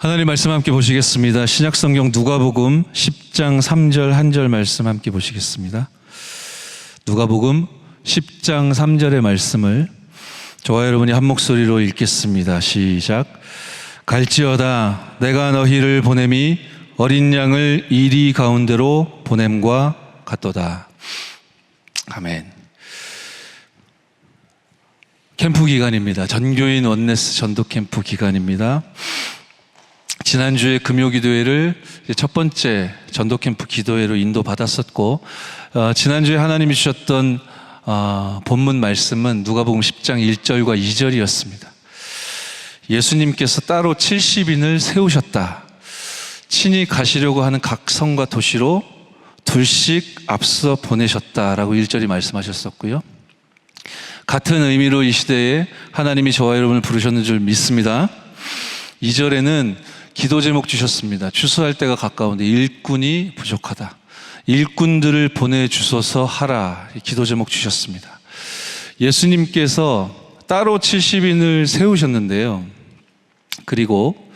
하나님 말씀 함께 보시겠습니다. 신약성경 누가복음 10장 3절 한 절 말씀 함께 보시겠습니다. 누가복음 10장 3절의 말씀을 저와 여러분이 한 목소리로 읽겠습니다. 시작. 갈지어다 내가 너희를 보냄이 어린 양을 이리 가운데로 보냄과 같도다. 아멘. 캠프 기간입니다. 전교인 원네스 전도 캠프 기간입니다. 지난주에 금요기도회를 첫 번째 전도 캠프 기도회로 인도받았었고, 지난주에 하나님이 주셨던 본문 말씀은 누가복음 10장 1절과 2절이었습니다. 예수님께서 따로 70인을 세우셨다. 친히 가시려고 하는 각 성과 도시로 둘씩 앞서 보내셨다라고 1절이 말씀하셨었고요. 같은 의미로 이 시대에 하나님이 저와 여러분을 부르셨는 줄 믿습니다. 2절에는 기도 제목 주셨습니다. 추수할 때가 가까운데 일꾼이 부족하다. 일꾼들을 보내주소서 하라. 기도 제목 주셨습니다. 예수님께서 따로 70인을 세우셨는데요. 그리고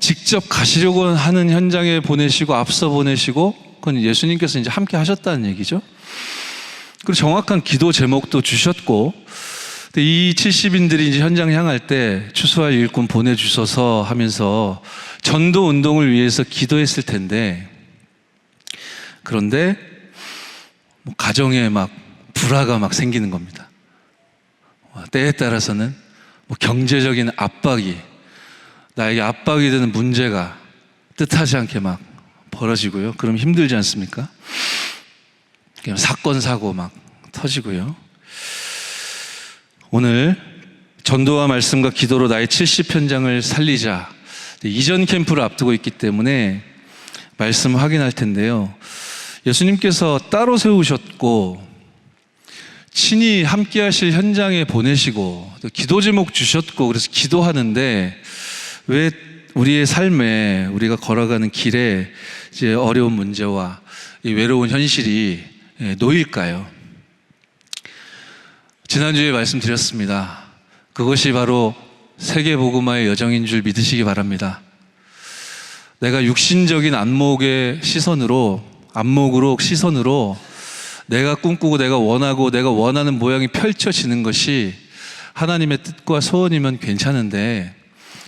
직접 가시려고 하는 현장에 보내시고 앞서 보내시고, 그건 예수님께서 이제 함께 하셨다는 얘기죠. 그리고 정확한 기도 제목도 주셨고, 이 70인들이 이제 현장 향할 때 추수할 일꾼 보내주셔서 하면서 전도 운동을 위해서 기도했을 텐데, 그런데 가정에 막 불화가 막 생기는 겁니다. 때에 따라서는 경제적인 압박이, 나에게 압박이 되는 문제가 뜻하지 않게 막 벌어지고요. 그럼 힘들지 않습니까? 사건 사고 막 터지고요. 오늘 전도와 말씀과 기도로 나의 70현장을 살리자, 이전 캠프를 앞두고 있기 때문에 말씀 확인할 텐데요. 예수님께서 따로 세우셨고 친히 함께 하실 현장에 보내시고 또 기도 제목 주셨고, 그래서 기도하는데 왜 우리의 삶에, 우리가 걸어가는 길에 이제 어려운 문제와 이 외로운 현실이 놓일까요? 지난주에 말씀드렸습니다. 그것이 바로 세계복음화의 여정인 줄 믿으시기 바랍니다. 내가 육신적인 안목으로 시선으로 내가 꿈꾸고 내가 원하고 내가 원하는 모양이 펼쳐지는 것이 하나님의 뜻과 소원이면 괜찮은데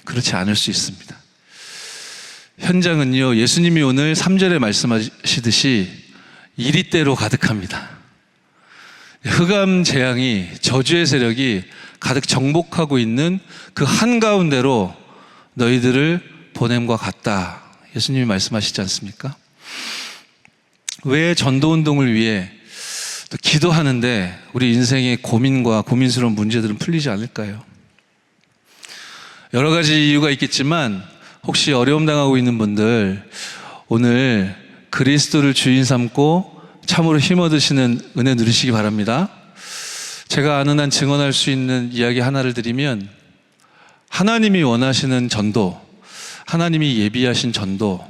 그렇지 않을 수 있습니다. 현장은요, 예수님이 오늘 3절에 말씀하시듯이 이리때로 가득합니다. 흑암 재앙이, 저주의 세력이 가득 정복하고 있는 그 한가운데로 너희들을 보냄과 같다. 예수님이 말씀하시지 않습니까? 왜 전도운동을 위해 또 기도하는데 우리 인생의 고민과 고민스러운 문제들은 풀리지 않을까요? 여러 가지 이유가 있겠지만 혹시 어려움 당하고 있는 분들, 오늘 그리스도를 주인 삼고 참으로 힘 얻으시는 은혜 누리시기 바랍니다. 제가 아는 한 증언할 수 있는 이야기 하나를 드리면, 하나님이 원하시는 전도, 하나님이 예비하신 전도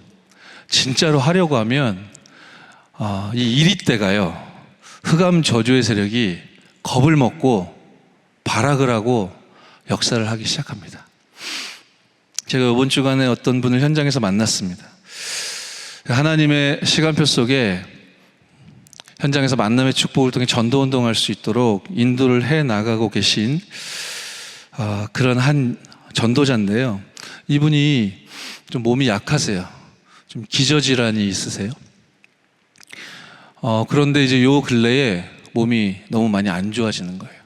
진짜로 하려고 하면 이 이리때가요, 흑암 저주의 세력이 겁을 먹고 발악을 하고 역사를 하기 시작합니다. 제가 이번 주간에 어떤 분을 현장에서 만났습니다. 하나님의 시간표 속에 현장에서 만남의 축복을 통해 전도운동할 수 있도록 인도를 해나가고 계신 그런 한 전도자인데요. 이분이 좀 몸이 약하세요. 좀 기저질환이 있으세요. 그런데 이제 요 근래에 몸이 너무 많이 안 좋아지는 거예요.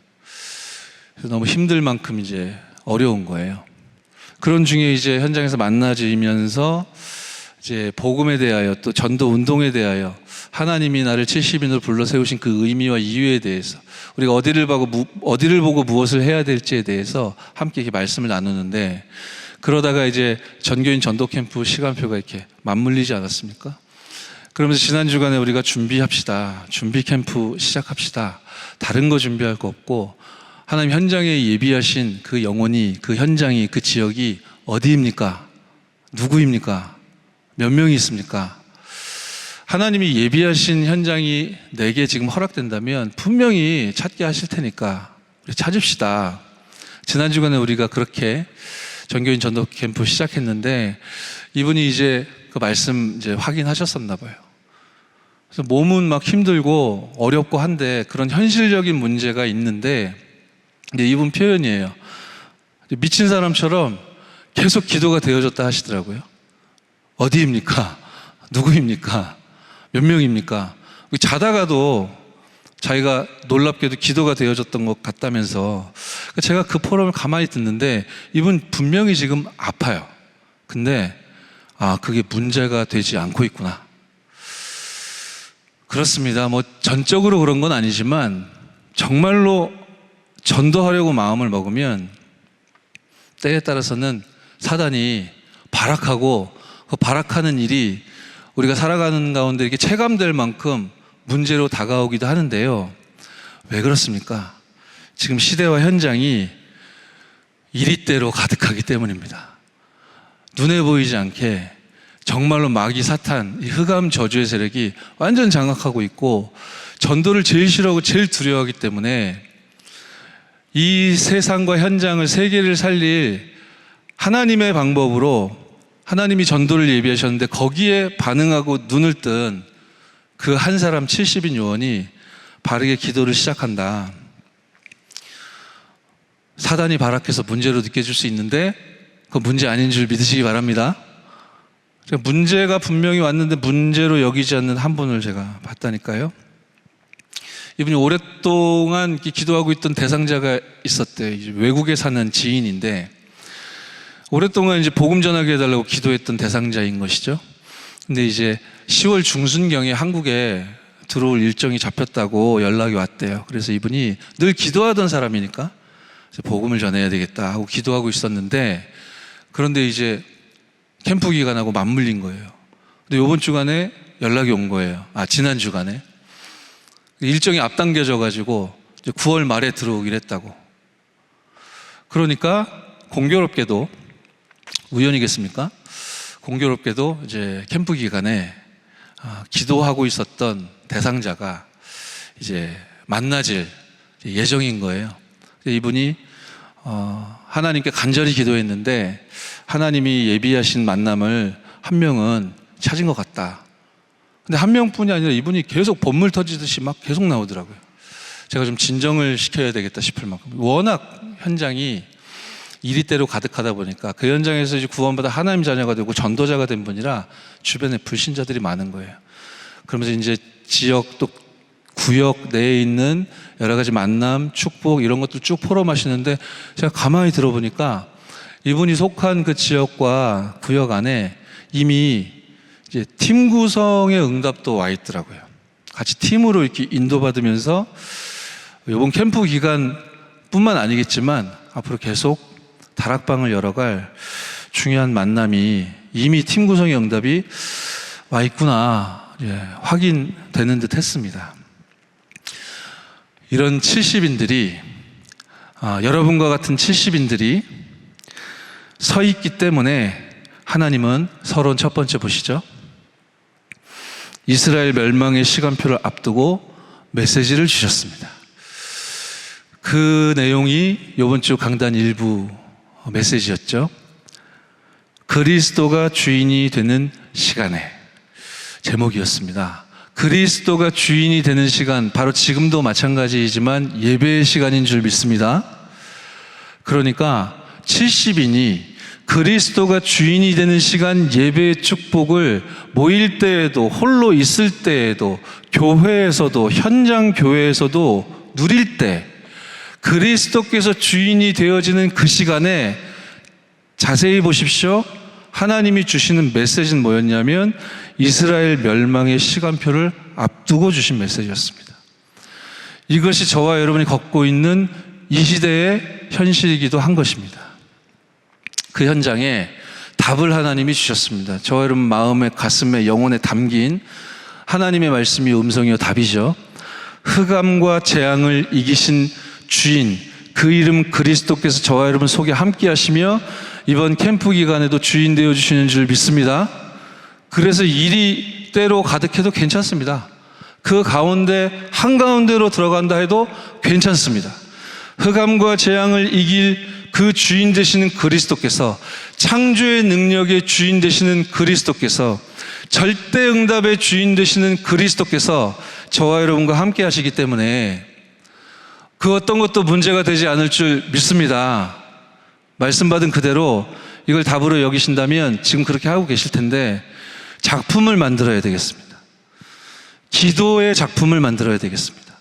그래서 너무 힘들 만큼 이제 어려운 거예요. 그런 중에 이제 현장에서 만나지면서 이제 복음에 대하여 또 전도 운동에 대하여 하나님이 나를 70인으로 불러 세우신 그 의미와 이유에 대해서, 우리가 어디를 보고 무엇을 해야 될지에 대해서 함께 이렇게 말씀을 나누는데, 그러다가 이제 전교인 전도 캠프 시간표가 이렇게 맞물리지 않았습니까? 그러면서 지난 주간에 우리가 준비합시다. 준비 캠프 시작합시다. 다른 거 준비할 거 없고 하나님 현장에 예비하신 그 영혼이, 그 현장이, 그 지역이 어디입니까? 누구입니까? 몇 명이 있습니까? 하나님이 예비하신 현장이 내게 지금 허락된다면 분명히 찾게 하실 테니까 우리 찾읍시다. 지난 주간에 우리가 그렇게 전교인 전도 캠프 시작했는데 이분이 이제 그 말씀 이제 확인하셨었나 봐요. 그래서 몸은 막 힘들고 어렵고 한데 그런 현실적인 문제가 있는데 근데 이분 표현이에요. 미친 사람처럼 계속 기도가 되어졌다 하시더라고요. 어디입니까? 누구입니까? 몇 명입니까? 자다가도 자기가 놀랍게도 기도가 되어졌던 것 같다면서 제가 그 포럼을 가만히 듣는데 이분 분명히 지금 아파요. 근데 그게 문제가 되지 않고 있구나. 그렇습니다. 뭐 전적으로 그런 건 아니지만 정말로 전도하려고 마음을 먹으면 때에 따라서는 사단이 발악하고 그 발악하는 일이 우리가 살아가는 가운데 이렇게 체감될 만큼 문제로 다가오기도 하는데요. 왜 그렇습니까? 지금 시대와 현장이 이리대로 가득하기 때문입니다. 눈에 보이지 않게 정말로 마귀 사탄, 이 흑암 저주의 세력이 완전 장악하고 있고 전도를 제일 싫어하고 제일 두려워하기 때문에 이 세상과 현장을 세계를 살릴 하나님의 방법으로 하나님이 전도를 예비하셨는데 거기에 반응하고 눈을 뜬 그 한 사람 70인 요원이 바르게 기도를 시작한다. 사단이 발악해서 문제로 느껴질 수 있는데 그 문제 아닌 줄 믿으시기 바랍니다. 문제가 분명히 왔는데 문제로 여기지 않는 한 분을 제가 봤다니까요. 이분이 오랫동안 기도하고 있던 대상자가 있었대요. 외국에 사는 지인인데 오랫동안 이제 복음 전하게 해달라고 기도했던 대상자인 것이죠. 근데 이제 10월 중순경에 한국에 들어올 일정이 잡혔다고 연락이 왔대요. 그래서 이분이 늘 기도하던 사람이니까 복음을 전해야 되겠다 하고 기도하고 있었는데 그런데 이제 캠프 기간하고 맞물린 거예요. 근데 이번 주간에 연락이 온 거예요. 지난 주간에. 일정이 앞당겨져 가지고 9월 말에 들어오기로 했다고. 그러니까 공교롭게도 우연이겠습니까? 공교롭게도 이제 캠프 기간에 기도하고 있었던 대상자가 이제 만나질 예정인 거예요. 이분이 하나님께 간절히 기도했는데 하나님이 예비하신 만남을 한 명은 찾은 것 같다. 근데 한 명뿐이 아니라 이분이 계속 번물 터지듯이 막 계속 나오더라고요. 제가 좀 진정을 시켜야 되겠다 싶을 만큼 워낙 현장이 이리대로 가득하다 보니까 그 현장에서 이제 구원받아 하나님 자녀가 되고 전도자가 된 분이라 주변에 불신자들이 많은 거예요. 그러면서 이제 지역 또 구역 내에 있는 여러 가지 만남, 축복 이런 것들 쭉 포럼하시는데 제가 가만히 들어보니까 이분이 속한 그 지역과 구역 안에 이미 이제 팀 구성의 응답도 와 있더라고요. 같이 팀으로 이렇게 인도받으면서 이번 캠프 기간뿐만 아니겠지만 앞으로 계속 다락방을 열어갈 중요한 만남이 이미 팀 구성의 응답이 와 있구나 확인되는 듯 했습니다. 이런 70인들이 여러분과 같은 70인들이 서 있기 때문에 하나님은 서론 첫 번째 보시죠. 이스라엘 멸망의 시간표를 앞두고 메시지를 주셨습니다. 그 내용이 이번 주 강단 일부 메시지였죠. 그리스도가 주인이 되는 시간에 제목이었습니다. 그리스도가 주인이 되는 시간, 바로 지금도 마찬가지이지만 예배의 시간인 줄 믿습니다. 그러니까 70인이 그리스도가 주인이 되는 시간 예배의 축복을 모일 때에도 홀로 있을 때에도 교회에서도 현장 교회에서도 누릴 때 그리스도께서 주인이 되어지는 그 시간에 자세히 보십시오. 하나님이 주시는 메시지는 뭐였냐면 이스라엘 멸망의 시간표를 앞두고 주신 메시지였습니다. 이것이 저와 여러분이 걷고 있는 이 시대의 현실이기도 한 것입니다. 그 현장에 답을 하나님이 주셨습니다. 저와 여러분 마음에 가슴에 영혼에 담긴 하나님의 말씀이 음성이요 답이죠. 흑암과 재앙을 이기신 주인, 그 이름 그리스도께서 저와 여러분 속에 함께 하시며 이번 캠프 기간에도 주인 되어주시는 줄 믿습니다. 그래서 일이 때로 가득해도 괜찮습니다. 그 가운데 한가운데로 들어간다 해도 괜찮습니다. 흑암과 재앙을 이길 그 주인 되시는 그리스도께서, 창조의 능력의 주인 되시는 그리스도께서, 절대 응답의 주인 되시는 그리스도께서 저와 여러분과 함께 하시기 때문에 그 어떤 것도 문제가 되지 않을 줄 믿습니다. 말씀 받은 그대로 이걸 답으로 여기신다면 지금 그렇게 하고 계실 텐데 작품을 만들어야 되겠습니다. 기도의 작품을 만들어야 되겠습니다.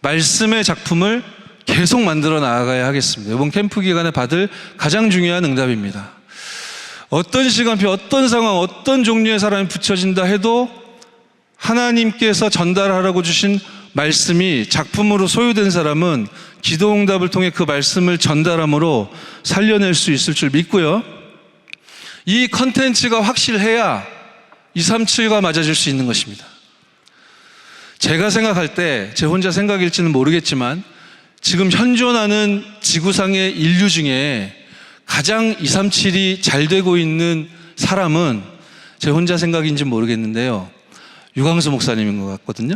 말씀의 작품을 계속 만들어 나아가야 하겠습니다. 이번 캠프 기간에 받을 가장 중요한 응답입니다. 어떤 시간표, 어떤 상황, 어떤 종류의 사람이 붙여진다 해도 하나님께서 전달하라고 주신 말씀이 작품으로 소유된 사람은 기도 응답을 통해 그 말씀을 전달함으로 살려낼 수 있을 줄 믿고요. 이 컨텐츠가 확실해야 237가 맞아질 수 있는 것입니다. 제가 생각할 때, 제 혼자 생각일지는 모르겠지만 지금 현존하는 지구상의 인류 중에 가장 237이 잘 되고 있는 사람은 제 혼자 생각인지 모르겠는데요, 유광수 목사님인 것 같거든요.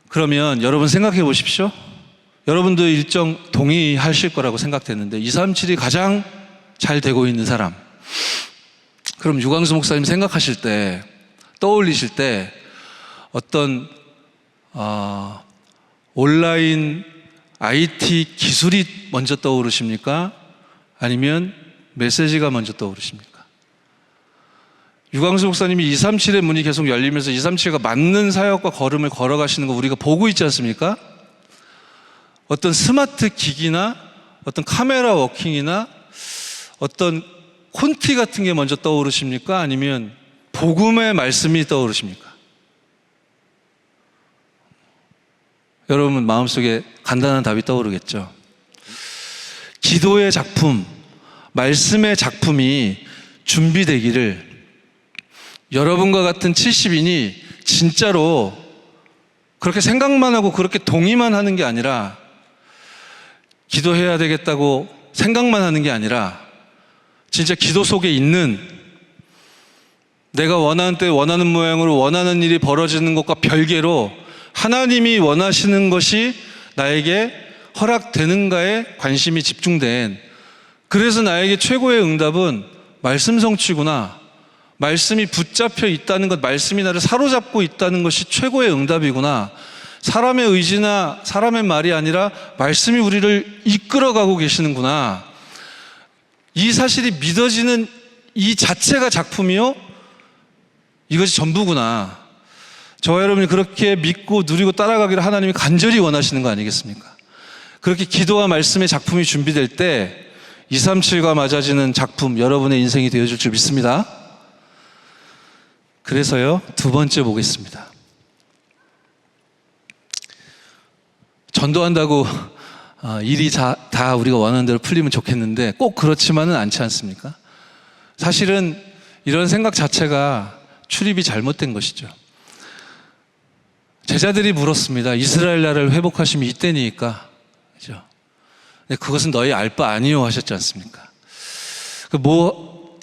그러면 여러분 생각해 보십시오. 여러분도 일정 동의하실 거라고 생각되는데 237이 가장 잘 되고 있는 사람, 그럼 유광수 목사님 생각하실 때, 떠올리실 때 어떤 온라인 IT 기술이 먼저 떠오르십니까? 아니면 메시지가 먼저 떠오르십니까? 유광수 목사님이 237의 문이 계속 열리면서 237가 맞는 사역과 걸음을 걸어가시는 거 우리가 보고 있지 않습니까? 어떤 스마트 기기나 어떤 카메라 워킹이나 어떤 콘티 같은 게 먼저 떠오르십니까? 아니면 복음의 말씀이 떠오르십니까? 여러분 마음속에 간단한 답이 떠오르겠죠. 기도의 작품, 말씀의 작품이 준비되기를 여러분과 같은 70인이 진짜로 그렇게 생각만 하고 그렇게 동의만 하는 게 아니라, 기도해야 되겠다고 생각만 하는 게 아니라 진짜 기도 속에 있는, 내가 원하는 때 원하는 모양으로 원하는 일이 벌어지는 것과 별개로 하나님이 원하시는 것이 나에게 허락되는가에 관심이 집중된, 그래서 나에게 최고의 응답은 말씀 성취구나, 말씀이 붙잡혀 있다는 것, 말씀이 나를 사로잡고 있다는 것이 최고의 응답이구나, 사람의 의지나 사람의 말이 아니라 말씀이 우리를 이끌어가고 계시는구나, 이 사실이 믿어지는 이 자체가 작품이요, 이것이 전부구나. 저와 여러분이 그렇게 믿고 누리고 따라가기를 하나님이 간절히 원하시는 거 아니겠습니까? 그렇게 기도와 말씀의 작품이 준비될 때 237과 맞아지는 작품, 여러분의 인생이 되어줄 줄 믿습니다. 그래서요, 두 번째 보겠습니다. 전도한다고 일이 다 우리가 원하는 대로 풀리면 좋겠는데 꼭 그렇지만은 않지 않습니까? 사실은 이런 생각 자체가 출입이 잘못된 것이죠. 제자들이 물었습니다. 이스라엘 나라를 회복하시면 이때니까, 그죠? 근데 그것은 너희 알 바 아니요 하셨지 않습니까?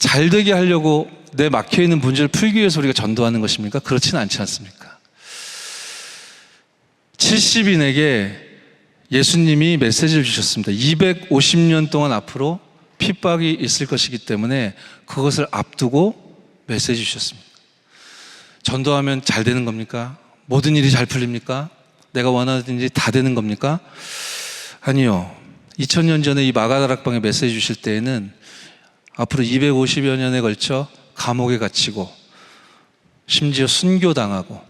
잘 되게 하려고 내 막혀있는 문제를 풀기 위해서 우리가 전도하는 것입니까? 그렇지는 않지 않습니까? 70인에게 예수님이 메시지를 주셨습니다. 250년 동안 앞으로 핍박이 있을 것이기 때문에 그것을 앞두고 메시지 주셨습니다. 전도하면 잘 되는 겁니까? 모든 일이 잘 풀립니까? 내가 원하는 일이 다 되는 겁니까? 아니요. 2000년 전에 이 마가다락방에 메시지 주실 때에는 앞으로 250여 년에 걸쳐 감옥에 갇히고 심지어 순교당하고,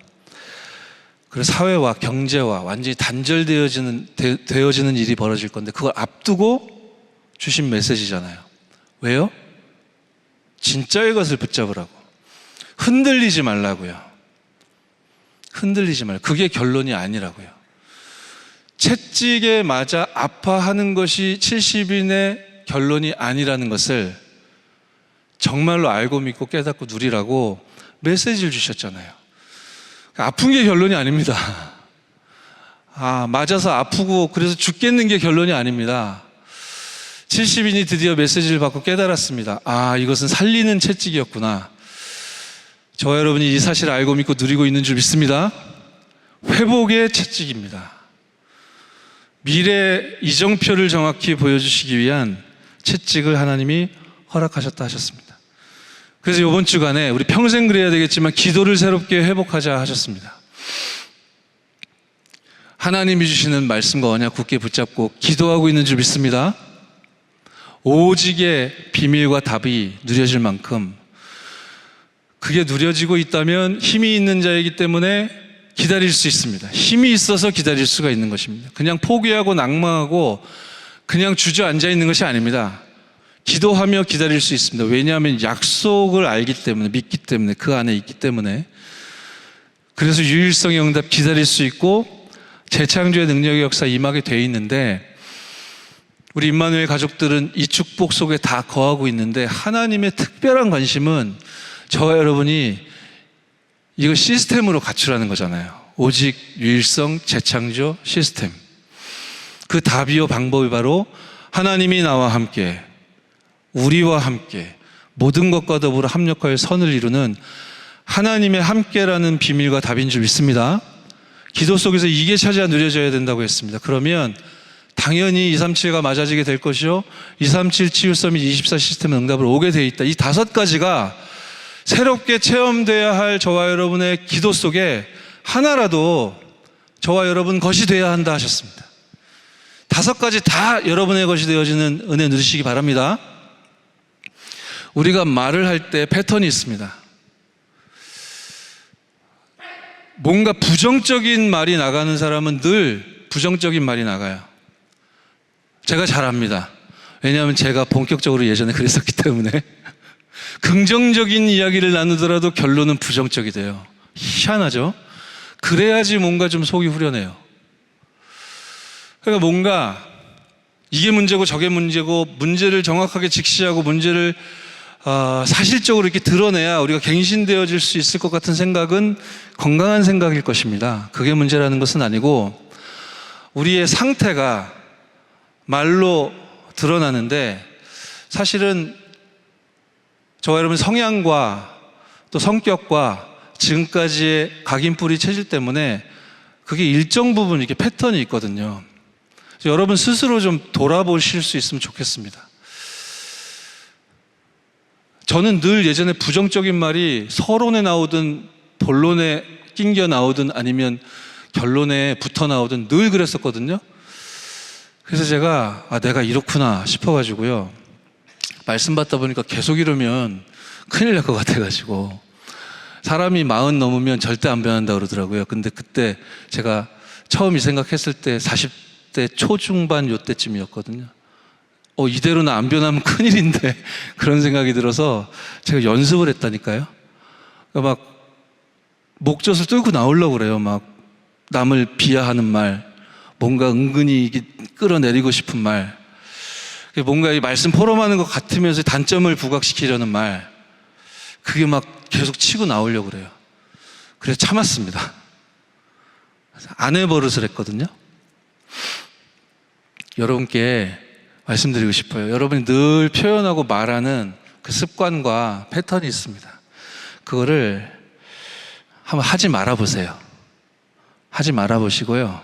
그래서 사회와 경제와 완전히 단절되어지는 일이 벌어질 건데 그걸 앞두고 주신 메시지잖아요. 왜요? 진짜의 것을 붙잡으라고. 흔들리지 말라고요. 흔들리지 말고. 그게 결론이 아니라고요. 채찍에 맞아 아파하는 것이 70인의 결론이 아니라는 것을 정말로 알고 믿고 깨닫고 누리라고 메시지를 주셨잖아요. 아픈 게 결론이 아닙니다. 맞아서 아프고 그래서 죽겠는 게 결론이 아닙니다. 70인이 드디어 메시지를 받고 깨달았습니다. 이것은 살리는 채찍이었구나. 저와 여러분이 이 사실을 알고 믿고 누리고 있는 줄 믿습니다. 회복의 채찍입니다. 미래 이정표를 정확히 보여주시기 위한 채찍을 하나님이 허락하셨다 하셨습니다. 그래서 이번 주간에 우리 평생 그래야 되겠지만 기도를 새롭게 회복하자 하셨습니다. 하나님이 주시는 말씀과 언약 굳게 붙잡고 기도하고 있는 줄 믿습니다. 오직의 비밀과 답이 누려질 만큼, 그게 누려지고 있다면 힘이 있는 자이기 때문에 기다릴 수 있습니다. 힘이 있어서 기다릴 수가 있는 것입니다. 그냥 포기하고 낭망하고 그냥 주저앉아 있는 것이 아닙니다. 기도하며 기다릴 수 있습니다. 왜냐하면 약속을 알기 때문에, 믿기 때문에, 그 안에 있기 때문에. 그래서 유일성의 응답 기다릴 수 있고 재창조의 능력의 역사 임하게 돼 있는데, 우리 임마누엘 가족들은 이 축복 속에 다 거하고 있는데, 하나님의 특별한 관심은 저와 여러분이 이거 시스템으로 갖추라는 거잖아요. 오직 유일성 재창조 시스템. 그 답이요 방법이 바로 하나님이 나와 함께, 우리와 함께 모든 것과 더불어 합력하여 선을 이루는 하나님의 함께라는 비밀과 답인 줄 믿습니다. 기도 속에서 이게 찾아 누려져야 된다고 했습니다. 그러면 당연히 237가 맞아지게 될 것이요, 237 치유 서밋 24 시스템은 응답을 오게 돼 있다. 이 5가지가 새롭게 체험돼야 할 저와 여러분의 기도 속에 하나라도 저와 여러분 것이 돼야 한다 하셨습니다. 5가지 다 여러분의 것이 되어지는 은혜 누리시기 바랍니다. 우리가 말을 할 때 패턴이 있습니다. 뭔가 부정적인 말이 나가는 사람은 늘 부정적인 말이 나가요. 제가 잘 압니다. 왜냐하면 제가 본격적으로 예전에 그랬었기 때문에. 긍정적인 이야기를 나누더라도 결론은 부정적이 돼요. 희한하죠? 그래야지 뭔가 좀 속이 후련해요. 그러니까 뭔가 이게 문제고 저게 문제고, 문제를 정확하게 직시하고 문제를 사실적으로 이렇게 드러내야 우리가 갱신되어질 수 있을 것 같은 생각은 건강한 생각일 것입니다. 그게 문제라는 것은 아니고, 우리의 상태가 말로 드러나는데, 사실은 저와 여러분 성향과 또 성격과 지금까지의 각인뿌리 체질 때문에 그게 일정 부분 이렇게 패턴이 있거든요. 그래서 여러분 스스로 좀 돌아보실 수 있으면 좋겠습니다. 저는 늘 예전에 부정적인 말이 서론에 나오든 본론에 낑겨 나오든 아니면 결론에 붙어 나오든 늘 그랬었거든요. 그래서 제가 내가 이렇구나 싶어가지고요, 말씀 받다 보니까 계속 이러면 큰일 날 것 같아가지고, 사람이 40 넘으면 절대 안 변한다 그러더라고요. 근데 그때 제가 처음 이 생각했을 때 40대 초중반 요때쯤이었거든요. 이대로 나 안 변하면 큰일인데 그런 생각이 들어서 제가 연습을 했다니까요. 그러니까 막 목젖을 뚫고 나오려고 그래요. 막 남을 비하하는 말, 뭔가 은근히 끌어내리고 싶은 말, 뭔가 이 말씀 포럼하는 것 같으면서 단점을 부각시키려는 말, 그게 막 계속 치고 나오려고 그래요. 그래서 참았습니다. 아내 버릇을 했거든요. 여러분께 말씀드리고 싶어요. 여러분이 늘 표현하고 말하는 그 습관과 패턴이 있습니다. 그거를 한번 하지 말아보세요. 하지 말아보시고요,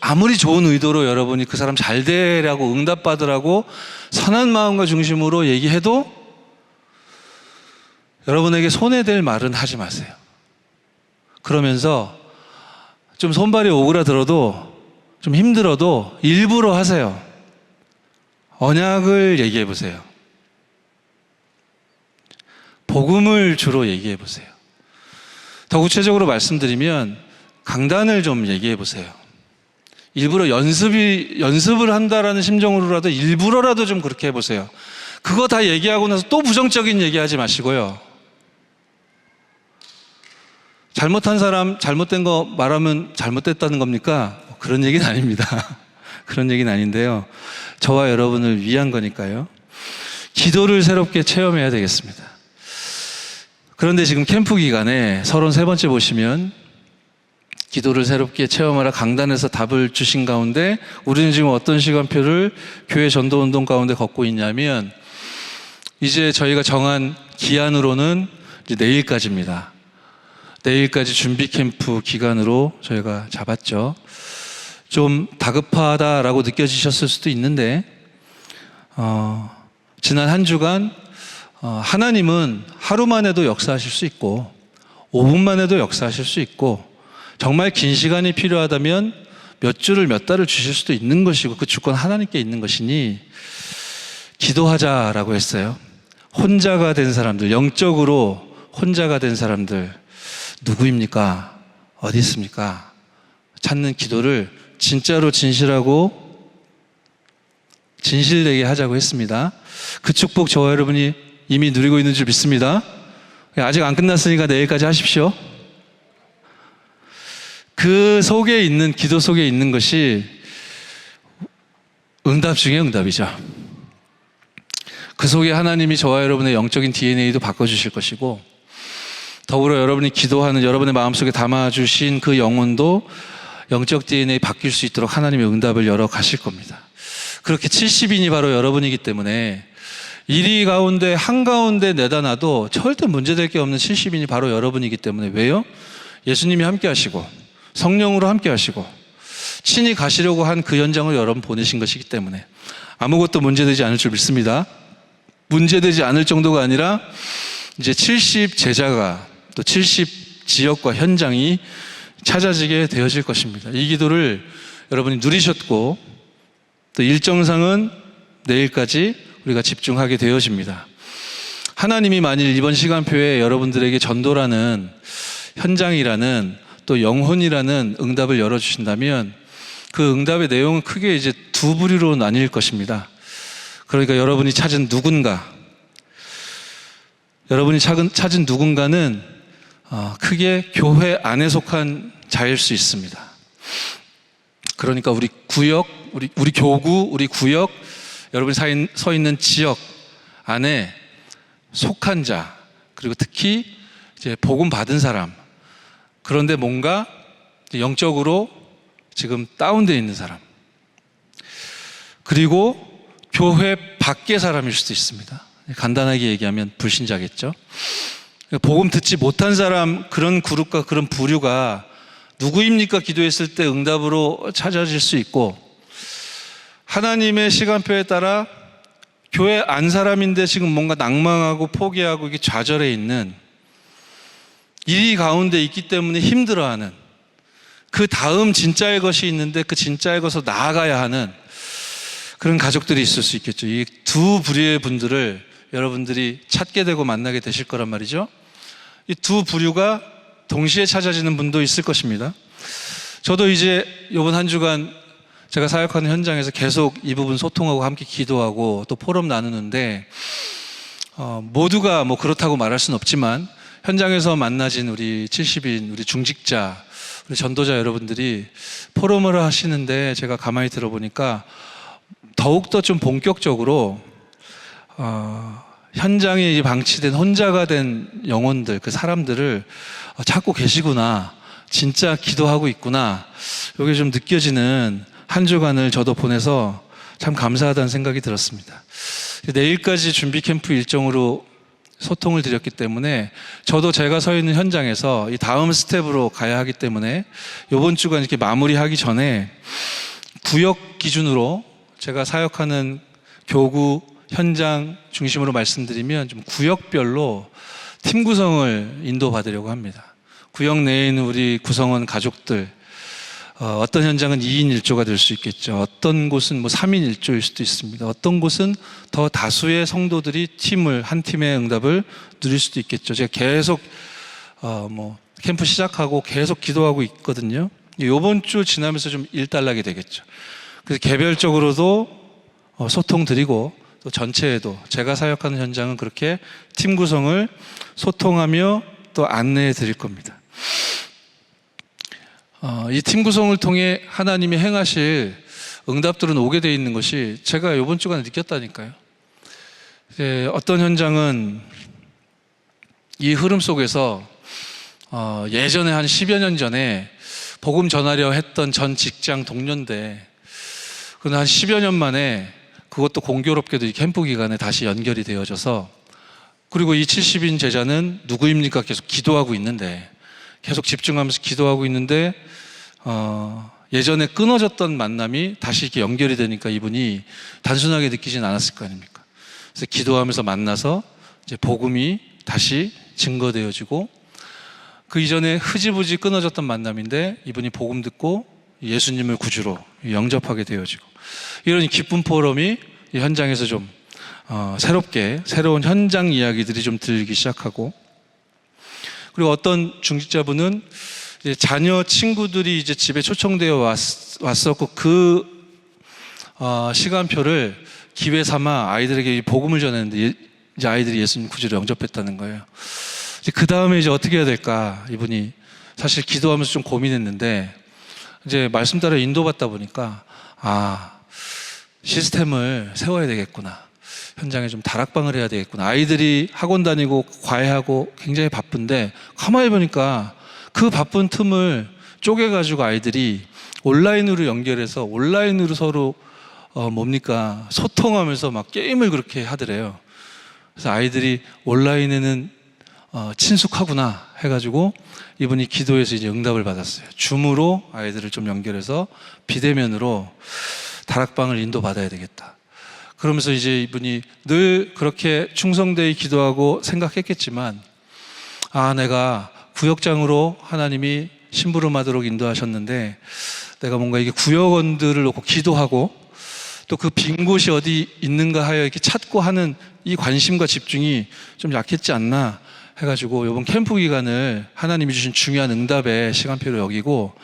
아무리 좋은 의도로 여러분이 그 사람 잘 되라고 응답받으라고 선한 마음과 중심으로 얘기해도 여러분에게 손해될 말은 하지 마세요. 그러면서 좀 손발이 오그라들어도, 좀 힘들어도 일부러 하세요. 언약을 얘기해 보세요. 복음을 주로 얘기해 보세요. 더 구체적으로 말씀드리면 강단을 좀 얘기해 보세요. 일부러 연습을 한다라는 심정으로라도 일부러라도 좀 그렇게 해보세요. 그거 다 얘기하고 나서 또 부정적인 얘기하지 마시고요. 잘못한 사람 잘못된 거 말하면 잘못됐다는 겁니까? 그런 얘기는 아닙니다. 그런 얘기는 아닌데요, 저와 여러분을 위한 거니까요. 기도를 새롭게 체험해야 되겠습니다. 그런데 지금 캠프 기간에 33번째 보시면 기도를 새롭게 체험하라 강단에서 답을 주신 가운데, 우리는 지금 어떤 시간표를 교회 전도운동 가운데 걷고 있냐면, 이제 저희가 정한 기한으로는 이제 내일까지입니다. 내일까지 준비 캠프 기간으로 저희가 잡았죠. 좀 다급하다라고 느껴지셨을 수도 있는데 지난 한 주간 하나님은 하루만 해도 역사하실 수 있고 5분만 해도 역사하실 수 있고 정말 긴 시간이 필요하다면 몇 주를 몇 달을 주실 수도 있는 것이고 그 주권 하나님께 있는 것이니 기도하자라고 했어요. 혼자가 된 사람들, 영적으로 혼자가 된 사람들 누구입니까? 어디 있습니까? 찾는 기도를 진짜로 진실하고 진실되게 하자고 했습니다. 그 축복 저와 여러분이 이미 누리고 있는 줄 믿습니다. 아직 안 끝났으니까 내일까지 하십시오. 그 속에 있는, 기도 속에 있는 것이 응답 중에 응답이죠. 그 속에 하나님이 저와 여러분의 영적인 DNA도 바꿔주실 것이고 더불어 여러분이 기도하는 여러분의 마음속에 담아주신 그 영혼도 영적 DNA 바뀔 수 있도록 하나님의 응답을 열어 가실 겁니다. 그렇게 70인이 바로 여러분이기 때문에 이리 가운데 한가운데 내다 놔도 절대 문제될 게 없는 70인이 바로 여러분이기 때문에 왜요? 예수님이 함께 하시고 성령으로 함께 하시고 친히 가시려고 한 그 현장을 여러분 보내신 것이기 때문에 아무것도 문제되지 않을 줄 믿습니다. 문제되지 않을 정도가 아니라 이제 70 제자가 또 70 지역과 현장이 찾아지게 되어질 것입니다. 이 기도를 여러분이 누리셨고 또 일정상은 내일까지 우리가 집중하게 되어집니다. 하나님이 만일 이번 시간표에 여러분들에게 전도라는 현장이라는 또 영혼이라는 응답을 열어주신다면 그 응답의 내용은 크게 이제 두 부류로 나뉠 것입니다. 그러니까 여러분이 찾은 누군가, 여러분이 찾은 누군가는 크게 교회 안에 속한 자일 수 있습니다. 그러니까 우리 구역, 우리 교구, 우리 구역, 여러분이 서 있는 지역 안에 속한 자, 그리고 특히 이제 복음 받은 사람, 그런데 뭔가 영적으로 지금 다운되어 있는 사람, 그리고 교회 밖의 사람일 수도 있습니다. 간단하게 얘기하면 불신자겠죠. 복음 듣지 못한 사람, 그런 그룹과 그런 부류가 누구입니까? 기도했을 때 응답으로 찾아질 수 있고 하나님의 시간표에 따라 교회 안 사람인데 지금 뭔가 낭망하고 포기하고 이게 좌절해 있는 이 가운데 있기 때문에 힘들어하는 그 다음 진짜의 것이 있는데 그 진짜의 것으로 나아가야 하는 그런 가족들이 있을 수 있겠죠. 이 두 부류의 분들을 여러분들이 찾게 되고 만나게 되실 거란 말이죠. 이 두 부류가 동시에 찾아지는 분도 있을 것입니다. 저도 이제 이번 한 주간 제가 사역하는 현장에서 계속 이 부분 소통하고 함께 기도하고 또 포럼 나누는데 모두가 뭐 그렇다고 말할 수는 없지만 현장에서 만나진 우리 70인 우리 중직자 우리 전도자 여러분들이 포럼을 하시는데 제가 가만히 들어보니까 더욱더 좀 본격적으로 현장에 방치된 혼자가 된 영혼들, 그 사람들을 찾고 계시구나, 진짜 기도하고 있구나, 이게 좀 느껴지는 한 주간을 저도 보내서 참 감사하다는 생각이 들었습니다. 내일까지 준비 캠프 일정으로 소통을 드렸기 때문에 저도 제가 서 있는 현장에서 이 다음 스텝으로 가야 하기 때문에 이번 주간 이렇게 마무리하기 전에 구역 기준으로 제가 사역하는 교구 현장 중심으로 말씀드리면 좀 구역별로 팀 구성을 인도받으려고 합니다. 구역 내에 있는 우리 구성원 가족들, 어떤 현장은 2인 1조가 될 수 있겠죠. 어떤 곳은 뭐 3인 1조일 수도 있습니다. 어떤 곳은 더 다수의 성도들이 한 팀의 응답을 누릴 수도 있겠죠. 제가 계속 캠프 시작하고 계속 기도하고 있거든요. 이번 주 지나면서 좀 일단락이 되겠죠. 그래서 개별적으로도 소통 드리고 또 전체에도 제가 사역하는 현장은 그렇게 팀 구성을 소통하며 또 안내해 드릴 겁니다. 이 팀 구성을 통해 하나님이 행하실 응답들은 오게 돼 있는 것이 제가 이번 주간에 느꼈다니까요. 어떤 현장은 이 흐름 속에서 예전에 한 10여 년 전에 복음 전하려 했던 전 직장 동료인데 그는 한 10여 년 만에 그것도 공교롭게도 이 캠프 기간에 다시 연결이 되어져서 그리고 이 70인 제자는 누구입니까? 계속 기도하고 있는데 계속 집중하면서 기도하고 있는데 예전에 끊어졌던 만남이 다시 이렇게 연결이 되니까 이분이 단순하게 느끼진 않았을 거 아닙니까? 그래서 기도하면서 만나서 이제 복음이 다시 증거되어지고, 그 이전에 흐지부지 끊어졌던 만남인데 이분이 복음 듣고 예수님을 구주로 영접하게 되어지고, 이런 기쁜 포럼이 이 현장에서 좀 새롭게 새로운 현장 이야기들이 좀 들리기 시작하고, 그리고 어떤 중직자분은 이제 자녀 친구들이 이제 집에 초청되어 왔었고, 그 시간표를 기회 삼아 아이들에게 복음을 전했는데 이제 아이들이 예수님 구주로 영접했다는 거예요. 그 다음에 이제 어떻게 해야 될까, 이분이 사실 기도하면서 좀 고민했는데, 이제 말씀 따라 인도받다 보니까 시스템을 세워야 되겠구나, 현장에 좀 다락방을 해야 되겠구나. 아이들이 학원 다니고 과외하고 굉장히 바쁜데, 가만히 보니까 그 바쁜 틈을 쪼개가지고 아이들이 온라인으로 연결해서 온라인으로 서로 소통하면서 막 게임을 그렇게 하더래요. 그래서 아이들이 온라인에는 친숙하구나 해가지고 이분이 기도해서 이제 응답을 받았어요. 줌으로 아이들을 좀 연결해서 비대면으로 다락방을 인도받아야 되겠다. 그러면서 이제 이분이 늘 그렇게 충성되이 기도하고 생각했겠지만, 내가 구역장으로 하나님이 심부름하도록 인도하셨는데, 내가 뭔가 이게 구역원들을 놓고 기도하고 또 그 빈 곳이 어디 있는가 하여 이렇게 찾고 하는 이 관심과 집중이 좀 약했지 않나 해가지고, 이번 캠프 기간을 하나님이 주신 중요한 응답의 시간표로 여기고,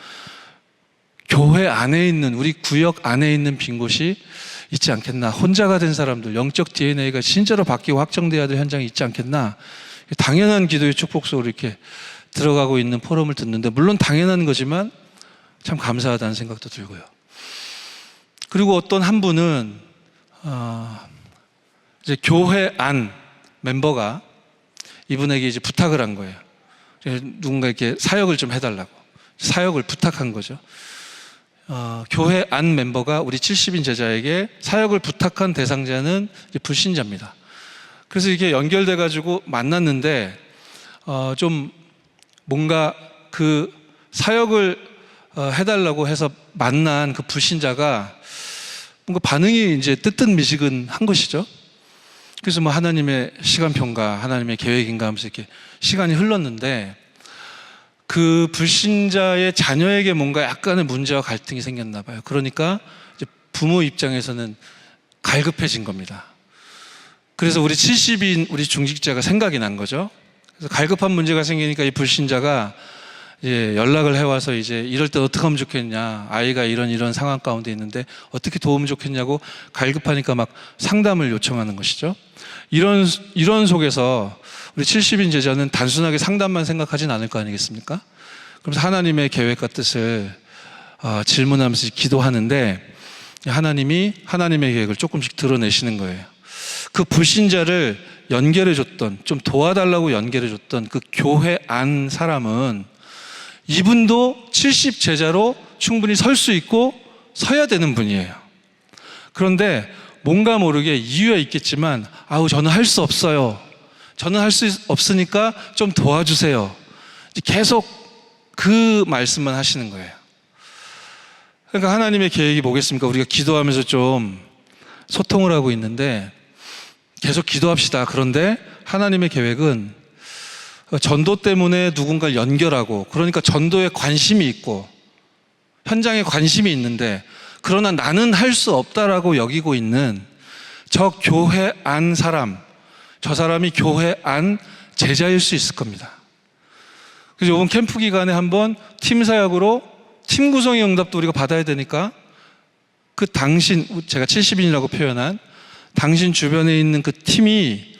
교회 안에 있는, 우리 구역 안에 있는 빈 곳이 있지 않겠나, 혼자가 된 사람들, 영적 DNA가 진짜로 바뀌고 확정돼야 될 현장이 있지 않겠나, 당연한 기도의 축복 속으로 이렇게 들어가고 있는 포럼을 듣는데, 물론 당연한 거지만 참 감사하다는 생각도 들고요. 그리고 어떤 한 분은 이제 교회 안 멤버가 이분에게 이제 부탁을 한 거예요. 누군가 이렇게 사역을 좀 해달라고, 사역을 부탁한 거죠. 교회 안 멤버가 우리 70인 제자에게 사역을 부탁한 대상자는 이제 불신자입니다. 그래서 이게 연결돼가지고 만났는데, 좀 뭔가 그 사역을 해달라고 해서 만난 그 불신자가 뭔가 반응이 이제 뜨뜻미지근한 것이죠. 그래서 뭐 하나님의 시간표인가 하나님의 계획인가 하면서 이렇게 시간이 흘렀는데, 그 불신자의 자녀에게 뭔가 약간의 문제와 갈등이 생겼나 봐요. 그러니까 이제 부모 입장에서는 갈급해진 겁니다. 그래서 우리 70인 우리 중직자가 생각이 난 거죠. 그래서 갈급한 문제가 생기니까 이 불신자가 이제 연락을 해와서, 이제 이럴 때 어떻게 하면 좋겠냐, 아이가 이런 상황 가운데 있는데 어떻게 도우면 좋겠냐고 갈급하니까 막 상담을 요청하는 것이죠. 이런 속에서 우리 70인 제자는 단순하게 상담만 생각하진 않을 거 아니겠습니까? 그래서 하나님의 계획과 뜻을 질문하면서 기도하는데, 하나님이 하나님의 계획을 조금씩 드러내시는 거예요. 그 불신자를 연결해줬던, 좀 도와달라고 연결해줬던 그 교회 안 사람은 이분도 70 제자로 충분히 설 수 있고 서야 되는 분이에요. 그런데 뭔가 모르게 이유가 있겠지만, 저는 할 수 없어요, 저는 할 수 없으니까 좀 도와주세요, 계속 그 말씀만 하시는 거예요. 그러니까 하나님의 계획이 뭐겠습니까? 우리가 기도하면서 좀 소통을 하고 있는데 계속 기도합시다. 그런데 하나님의 계획은 전도 때문에 누군가를 연결하고, 그러니까 전도에 관심이 있고 현장에 관심이 있는데, 그러나 나는 할 수 없다라고 여기고 있는 저 교회 안 사람, 저 사람이 교회 안 제자일 수 있을 겁니다. 그래서 이번 캠프 기간에 한번 팀 사역으로 팀 구성의 응답도 우리가 받아야 되니까, 그 당신, 제가 70인이라고 표현한 당신 주변에 있는 그 팀이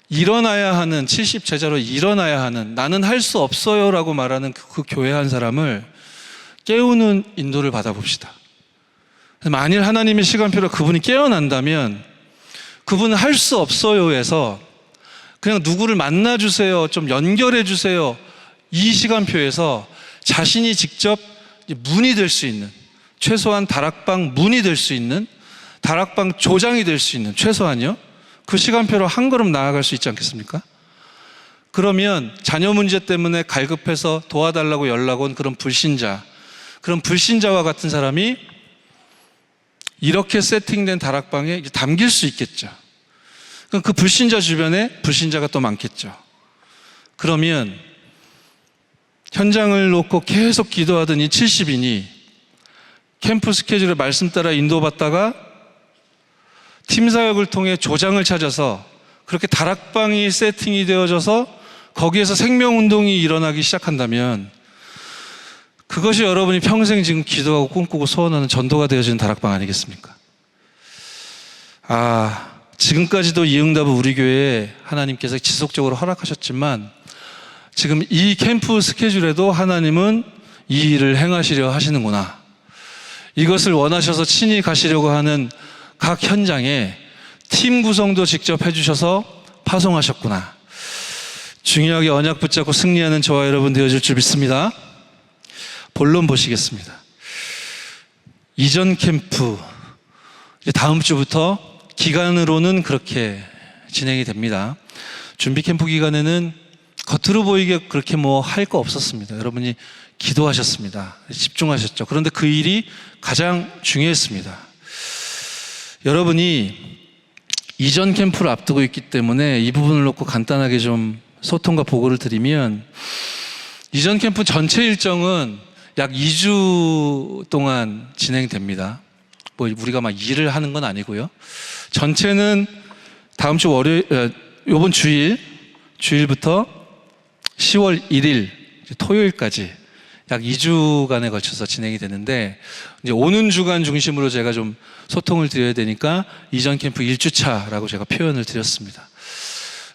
일어나야 하는, 70 제자로 일어나야 하는, 나는 할 수 없어요 라고 말하는 그 교회 한 사람을 깨우는 인도를 받아봅시다. 만일 하나님의 시간표로 그분이 깨어난다면, 그분은 할 수 없어요에서 그냥 누구를 만나주세요, 좀 연결해주세요, 이 시간표에서 자신이 직접 문이 될 수 있는, 최소한 다락방 문이 될 수 있는, 다락방 조장이 될 수 있는, 최소한요, 그 시간표로 한 걸음 나아갈 수 있지 않겠습니까? 그러면 자녀 문제 때문에 갈급해서 도와달라고 연락 온 그런 불신자, 그런 불신자와 같은 사람이 이렇게 세팅된 다락방에 담길 수 있겠죠. 그럼 그 불신자 주변에 불신자가 또 많겠죠. 그러면 현장을 놓고 계속 기도하던 이 70인이 캠프 스케줄에 말씀 따라 인도받다가 팀 사역을 통해 조장을 찾아서 그렇게 다락방이 세팅이 되어져서 거기에서 생명운동이 일어나기 시작한다면 그것이 여러분이 평생 지금 기도하고 꿈꾸고 소원하는 전도가 되어지는 다락방 아니겠습니까? 지금까지도 이 응답을 우리 교회에 하나님께서 지속적으로 허락하셨지만 지금 이 캠프 스케줄에도 하나님은 이 일을 행하시려 하시는구나. 이것을 원하셔서 친히 가시려고 하는 각 현장에 팀 구성도 직접 해주셔서 파송하셨구나. 중요하게 언약 붙잡고 승리하는 저와 여러분 되어질 줄 믿습니다. 본론 보시겠습니다. 이전 캠프 다음 주부터 기간으로는 그렇게 진행이 됩니다. 준비 캠프 기간에는 겉으로 보이게 그렇게 뭐 할 거 없었습니다. 여러분이 기도하셨습니다. 집중하셨죠. 그런데 그 일이 가장 중요했습니다. 여러분이 이전 캠프를 앞두고 있기 때문에 이 부분을 놓고 간단하게 좀 소통과 보고를 드리면, 이전 캠프 전체 일정은 약 2주 동안 진행됩니다. 뭐 우리가 막 일을 하는 건 아니고요. 전체는 다음 주 요번 주일부터 10월 1일 토요일까지 약 2주간에 걸쳐서 진행이 되는데, 이제 오는 주간 중심으로 제가 좀 소통을 드려야 되니까 이전 캠프 1주차라고 제가 표현을 드렸습니다.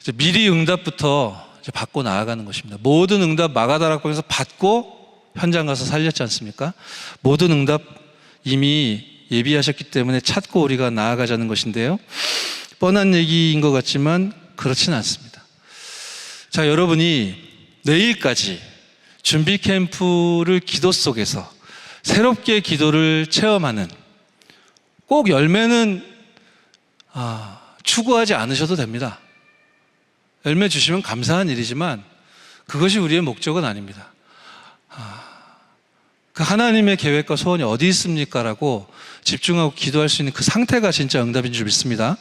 이제 미리 응답부터 이제 받고 나아가는 것입니다. 모든 응답 마가다락방에서 받고 현장 가서 살렸지 않습니까? 모든 응답 이미 예비하셨기 때문에 찾고 우리가 나아가자는 것인데요. 뻔한 얘기인 것 같지만 그렇지는 않습니다. 자, 여러분이 내일까지 준비 캠프를 기도 속에서 새롭게 기도를 체험하는, 꼭 열매는 추구하지 않으셔도 됩니다. 열매 주시면 감사한 일이지만 그것이 우리의 목적은 아닙니다. 그 하나님의 계획과 소원이 어디 있습니까? 라고 집중하고 기도할 수 있는 그 상태가 진짜 응답인 줄 믿습니다.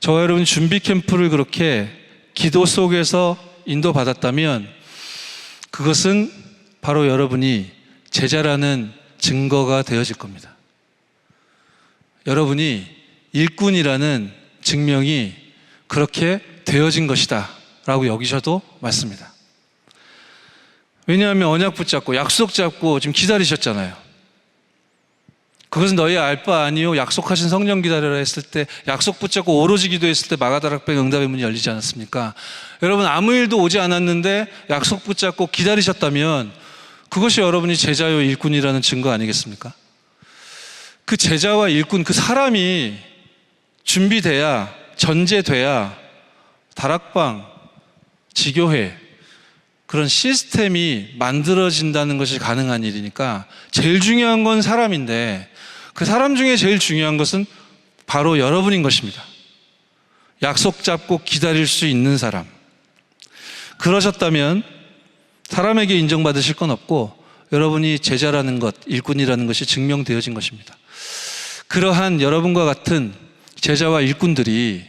저와 여러분 준비 캠프를 그렇게 기도 속에서 인도받았다면 그것은 바로 여러분이 제자라는 증거가 되어질 겁니다. 여러분이 일꾼이라는 증명이 그렇게 되어진 것이다 라고 여기셔도 맞습니다. 왜냐하면 언약 붙잡고 약속 잡고 지금 기다리셨잖아요. 그것은 너희 알 바 아니요 약속하신 성령 기다려라 했을 때, 약속 붙잡고 오로지 기도했을 때 마가다락방 응답의 문이 열리지 않았습니까? 여러분 아무 일도 오지 않았는데 약속 붙잡고 기다리셨다면 그것이 여러분이 제자요 일꾼이라는 증거 아니겠습니까? 그 제자와 일꾼, 그 사람이 준비돼야, 전제돼야 다락방, 지교회 그런 시스템이 만들어진다는 것이 가능한 일이니까 제일 중요한 건 사람인데, 그 사람 중에 제일 중요한 것은 바로 여러분인 것입니다. 약속 잡고 기다릴 수 있는 사람. 그러셨다면 사람에게 인정받으실 건 없고 여러분이 제자라는 것, 일꾼이라는 것이 증명되어진 것입니다. 그러한 여러분과 같은 제자와 일꾼들이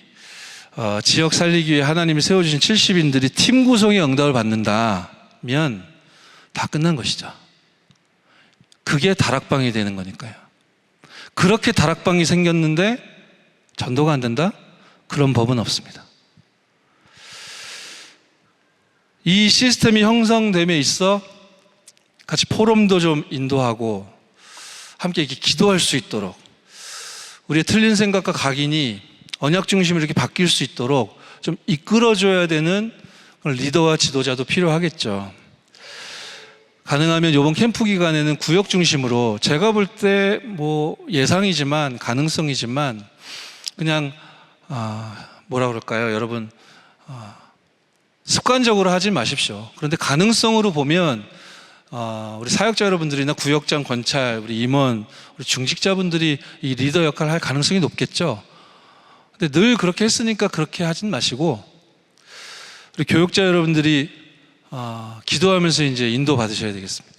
지역 살리기 위해 하나님이 세워주신 70인들이 팀 구성의 응답을 받는다면 다 끝난 것이죠. 그게 다락방이 되는 거니까요. 그렇게 다락방이 생겼는데 전도가 안 된다? 그런 법은 없습니다. 이 시스템이 형성됨에 있어 같이 포럼도 좀 인도하고 함께 이렇게 기도할 수 있도록, 우리의 틀린 생각과 각인이 언약 중심으로 이렇게 바뀔 수 있도록 좀 이끌어줘야 되는 리더와 지도자도 필요하겠죠. 가능하면 이번 캠프 기간에는 구역 중심으로, 제가 볼 때 뭐 예상이지만 가능성이지만 그냥 뭐라 그럴까요? 여러분 습관적으로 하지 마십시오. 그런데 가능성으로 보면 우리 사역자 여러분들이나 구역장, 권찰, 우리 임원, 우리 중직자분들이 이 리더 역할을 할 가능성이 높겠죠. 근데 늘 그렇게 했으니까 그렇게 하진 마시고, 우리 교육자 여러분들이 기도하면서 이제 인도 받으셔야 되겠습니다.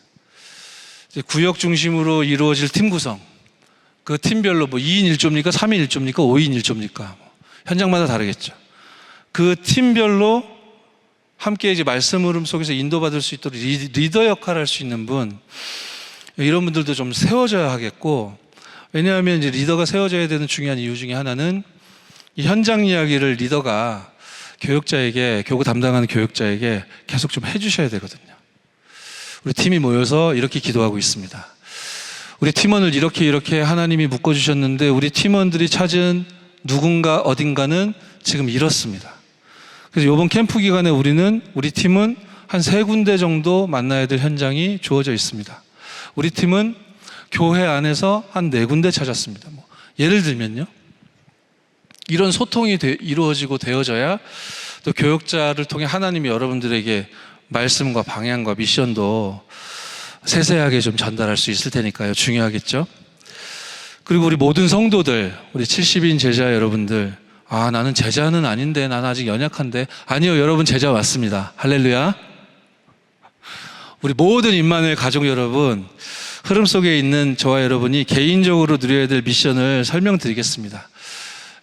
이제 구역 중심으로 이루어질 팀 구성, 그 팀별로 뭐 2인 1조입니까? 3인 1조입니까? 5인 1조입니까? 현장마다 다르겠죠. 그 팀별로 함께 이제 말씀 흐름 속에서 인도받을 수 있도록 리더 역할을 할 수 있는 분, 이런 분들도 좀 세워져야 하겠고, 왜냐하면 이제 리더가 세워져야 되는 중요한 이유 중에 하나는 이 현장 이야기를 리더가 교육자에게, 교구 담당하는 교육자에게 계속 좀 해주셔야 되거든요. 우리 팀이 모여서 이렇게 기도하고 있습니다. 우리 팀원을 이렇게 하나님이 묶어주셨는데 우리 팀원들이 찾은 누군가 어딘가는 지금 이렇습니다. 그래서 이번 캠프 기간에 우리 팀은 한 3군데 정도 만나야 될 현장이 주어져 있습니다. 우리 팀은 교회 안에서 한 4군데 찾았습니다. 예를 들면요, 이런 소통이 이루어지고 되어져야 또 교육자를 통해 하나님이 여러분들에게 말씀과 방향과 미션도 세세하게 좀 전달할 수 있을 테니까요. 중요하겠죠. 그리고 우리 모든 성도들, 우리 70인 제자 여러분들, 나는 제자는 아닌데, 나는 아직 연약한데. 아니요, 여러분 제자 맞습니다. 할렐루야. 우리 모든 임마누엘 가족 여러분, 흐름 속에 있는 저와 여러분이 개인적으로 누려야 될 미션을 설명드리겠습니다.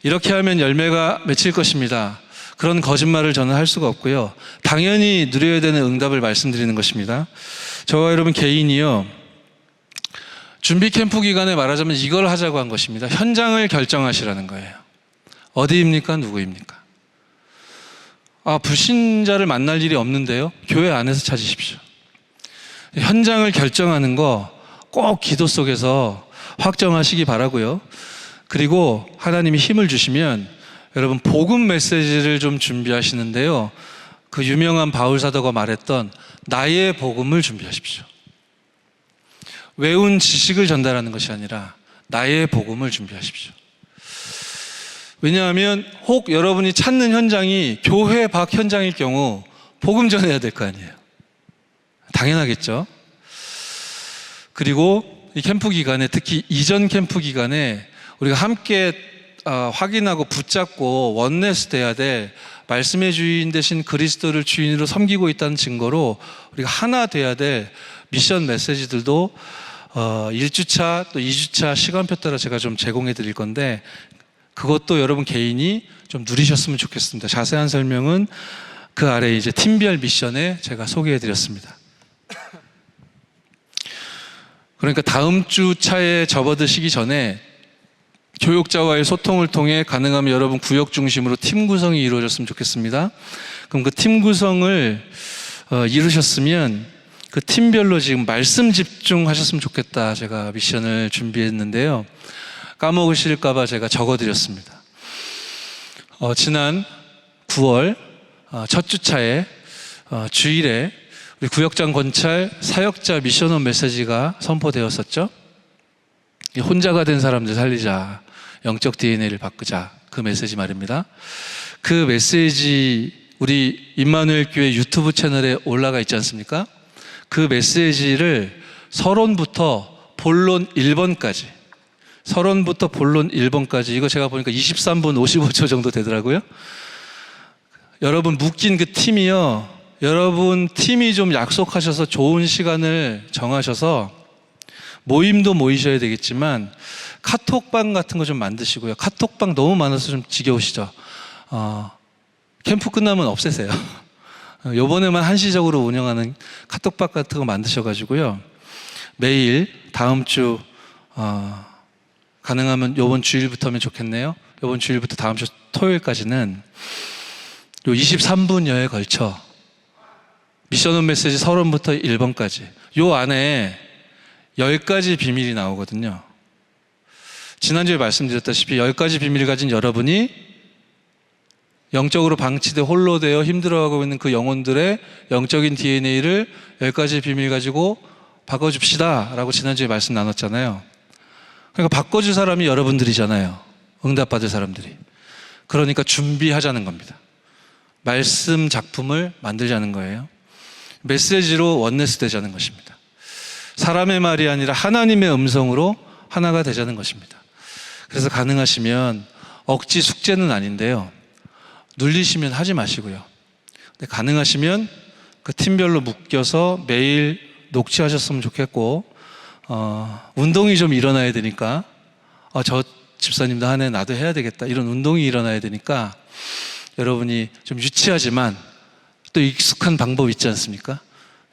이렇게 하면 열매가 맺힐 것입니다. 그런 거짓말을 저는 할 수가 없고요. 당연히 누려야 되는 응답을 말씀드리는 것입니다. 저와 여러분 개인이요, 준비 캠프 기간에 말하자면 이걸 하자고 한 것입니다. 현장을 결정하시라는 거예요. 어디입니까? 누구입니까? 불신자를 만날 일이 없는데요. 교회 안에서 찾으십시오. 현장을 결정하는 거 꼭 기도 속에서 확정하시기 바라고요. 그리고 하나님이 힘을 주시면 여러분 복음 메시지를 좀 준비하시는데요. 그 유명한 바울 사도가 말했던 나의 복음을 준비하십시오. 외운 지식을 전달하는 것이 아니라 나의 복음을 준비하십시오. 왜냐하면 혹 여러분이 찾는 현장이 교회 밖 현장일 경우 복음 전해야 될 거 아니에요. 당연하겠죠. 그리고 이 캠프 기간에, 특히 이전 캠프 기간에 우리가 함께 확인하고 붙잡고 원내스 돼야 될 말씀의 주인 되신 그리스도를 주인으로 섬기고 있다는 증거로 우리가 하나 돼야 될 미션 메시지들도 1주차 또 2주차 시간표 따라 제가 좀 제공해 드릴 건데, 그것도 여러분 개인이 좀 누리셨으면 좋겠습니다. 자세한 설명은 그 아래 이제 팀별 미션에 제가 소개해 드렸습니다. 그러니까 다음 주 차에 접어드시기 전에 교육자와의 소통을 통해 가능하면 여러분 구역 중심으로 팀 구성이 이루어졌으면 좋겠습니다. 그럼 그 팀 구성을 이루셨으면 그 팀별로 지금 말씀 집중하셨으면 좋겠다. 제가 미션을 준비했는데요. 까먹으실까봐 제가 적어드렸습니다. 지난 9월 첫 주차에 주일에 우리 구역장 권찰 사역자 미션원 메시지가 선포되었었죠. 혼자가 된 사람들 살리자, 영적 DNA를 바꾸자, 그 메시지 말입니다. 그 메시지 우리 임마누엘 교회 유튜브 채널에 올라가 있지 않습니까? 그 메시지를 서론부터 본론 1번까지, 서론부터 본론 1번까지, 이거 제가 보니까 23분 55초 정도 되더라고요. 여러분 묶인 그 팀이요, 여러분 팀이 좀 약속하셔서 좋은 시간을 정하셔서 모임도 모이셔야 되겠지만 카톡방 같은 거 좀 만드시고요. 카톡방 너무 많아서 좀 지겨우시죠? 캠프 끝나면 없애세요. 요번에만 한시적으로 운영하는 카톡방 같은 거 만드셔가지고요, 매일 다음 주 가능하면 요번 주일부터면 좋겠네요. 요번 주일부터 다음 주 토요일까지는 요 23분여에 걸쳐 미션원 메시지 서론부터 1번까지 요 안에 10가지 비밀이 나오거든요. 지난주에 말씀드렸다시피 10가지 비밀을 가진 여러분이 영적으로 방치돼 홀로 되어 힘들어하고 있는 그 영혼들의 영적인 DNA를 10가지 비밀 가지고 바꿔줍시다 라고 지난주에 말씀 나눴잖아요. 그러니까 바꿔줄 사람이 여러분들이잖아요. 응답받을 사람들이. 그러니까 준비하자는 겁니다. 말씀 작품을 만들자는 거예요. 메시지로 원네스 되자는 것입니다. 사람의 말이 아니라 하나님의 음성으로 하나가 되자는 것입니다. 그래서 가능하시면 억지 숙제는 아닌데요, 눌리시면 하지 마시고요, 근데 가능하시면 그 팀별로 묶여서 매일 녹취하셨으면 좋겠고, 운동이 좀 일어나야 되니까 저 집사님도 하네 나도 해야 되겠다 이런 운동이 일어나야 되니까 여러분이 좀 유치하지만 또 익숙한 방법 있지 않습니까?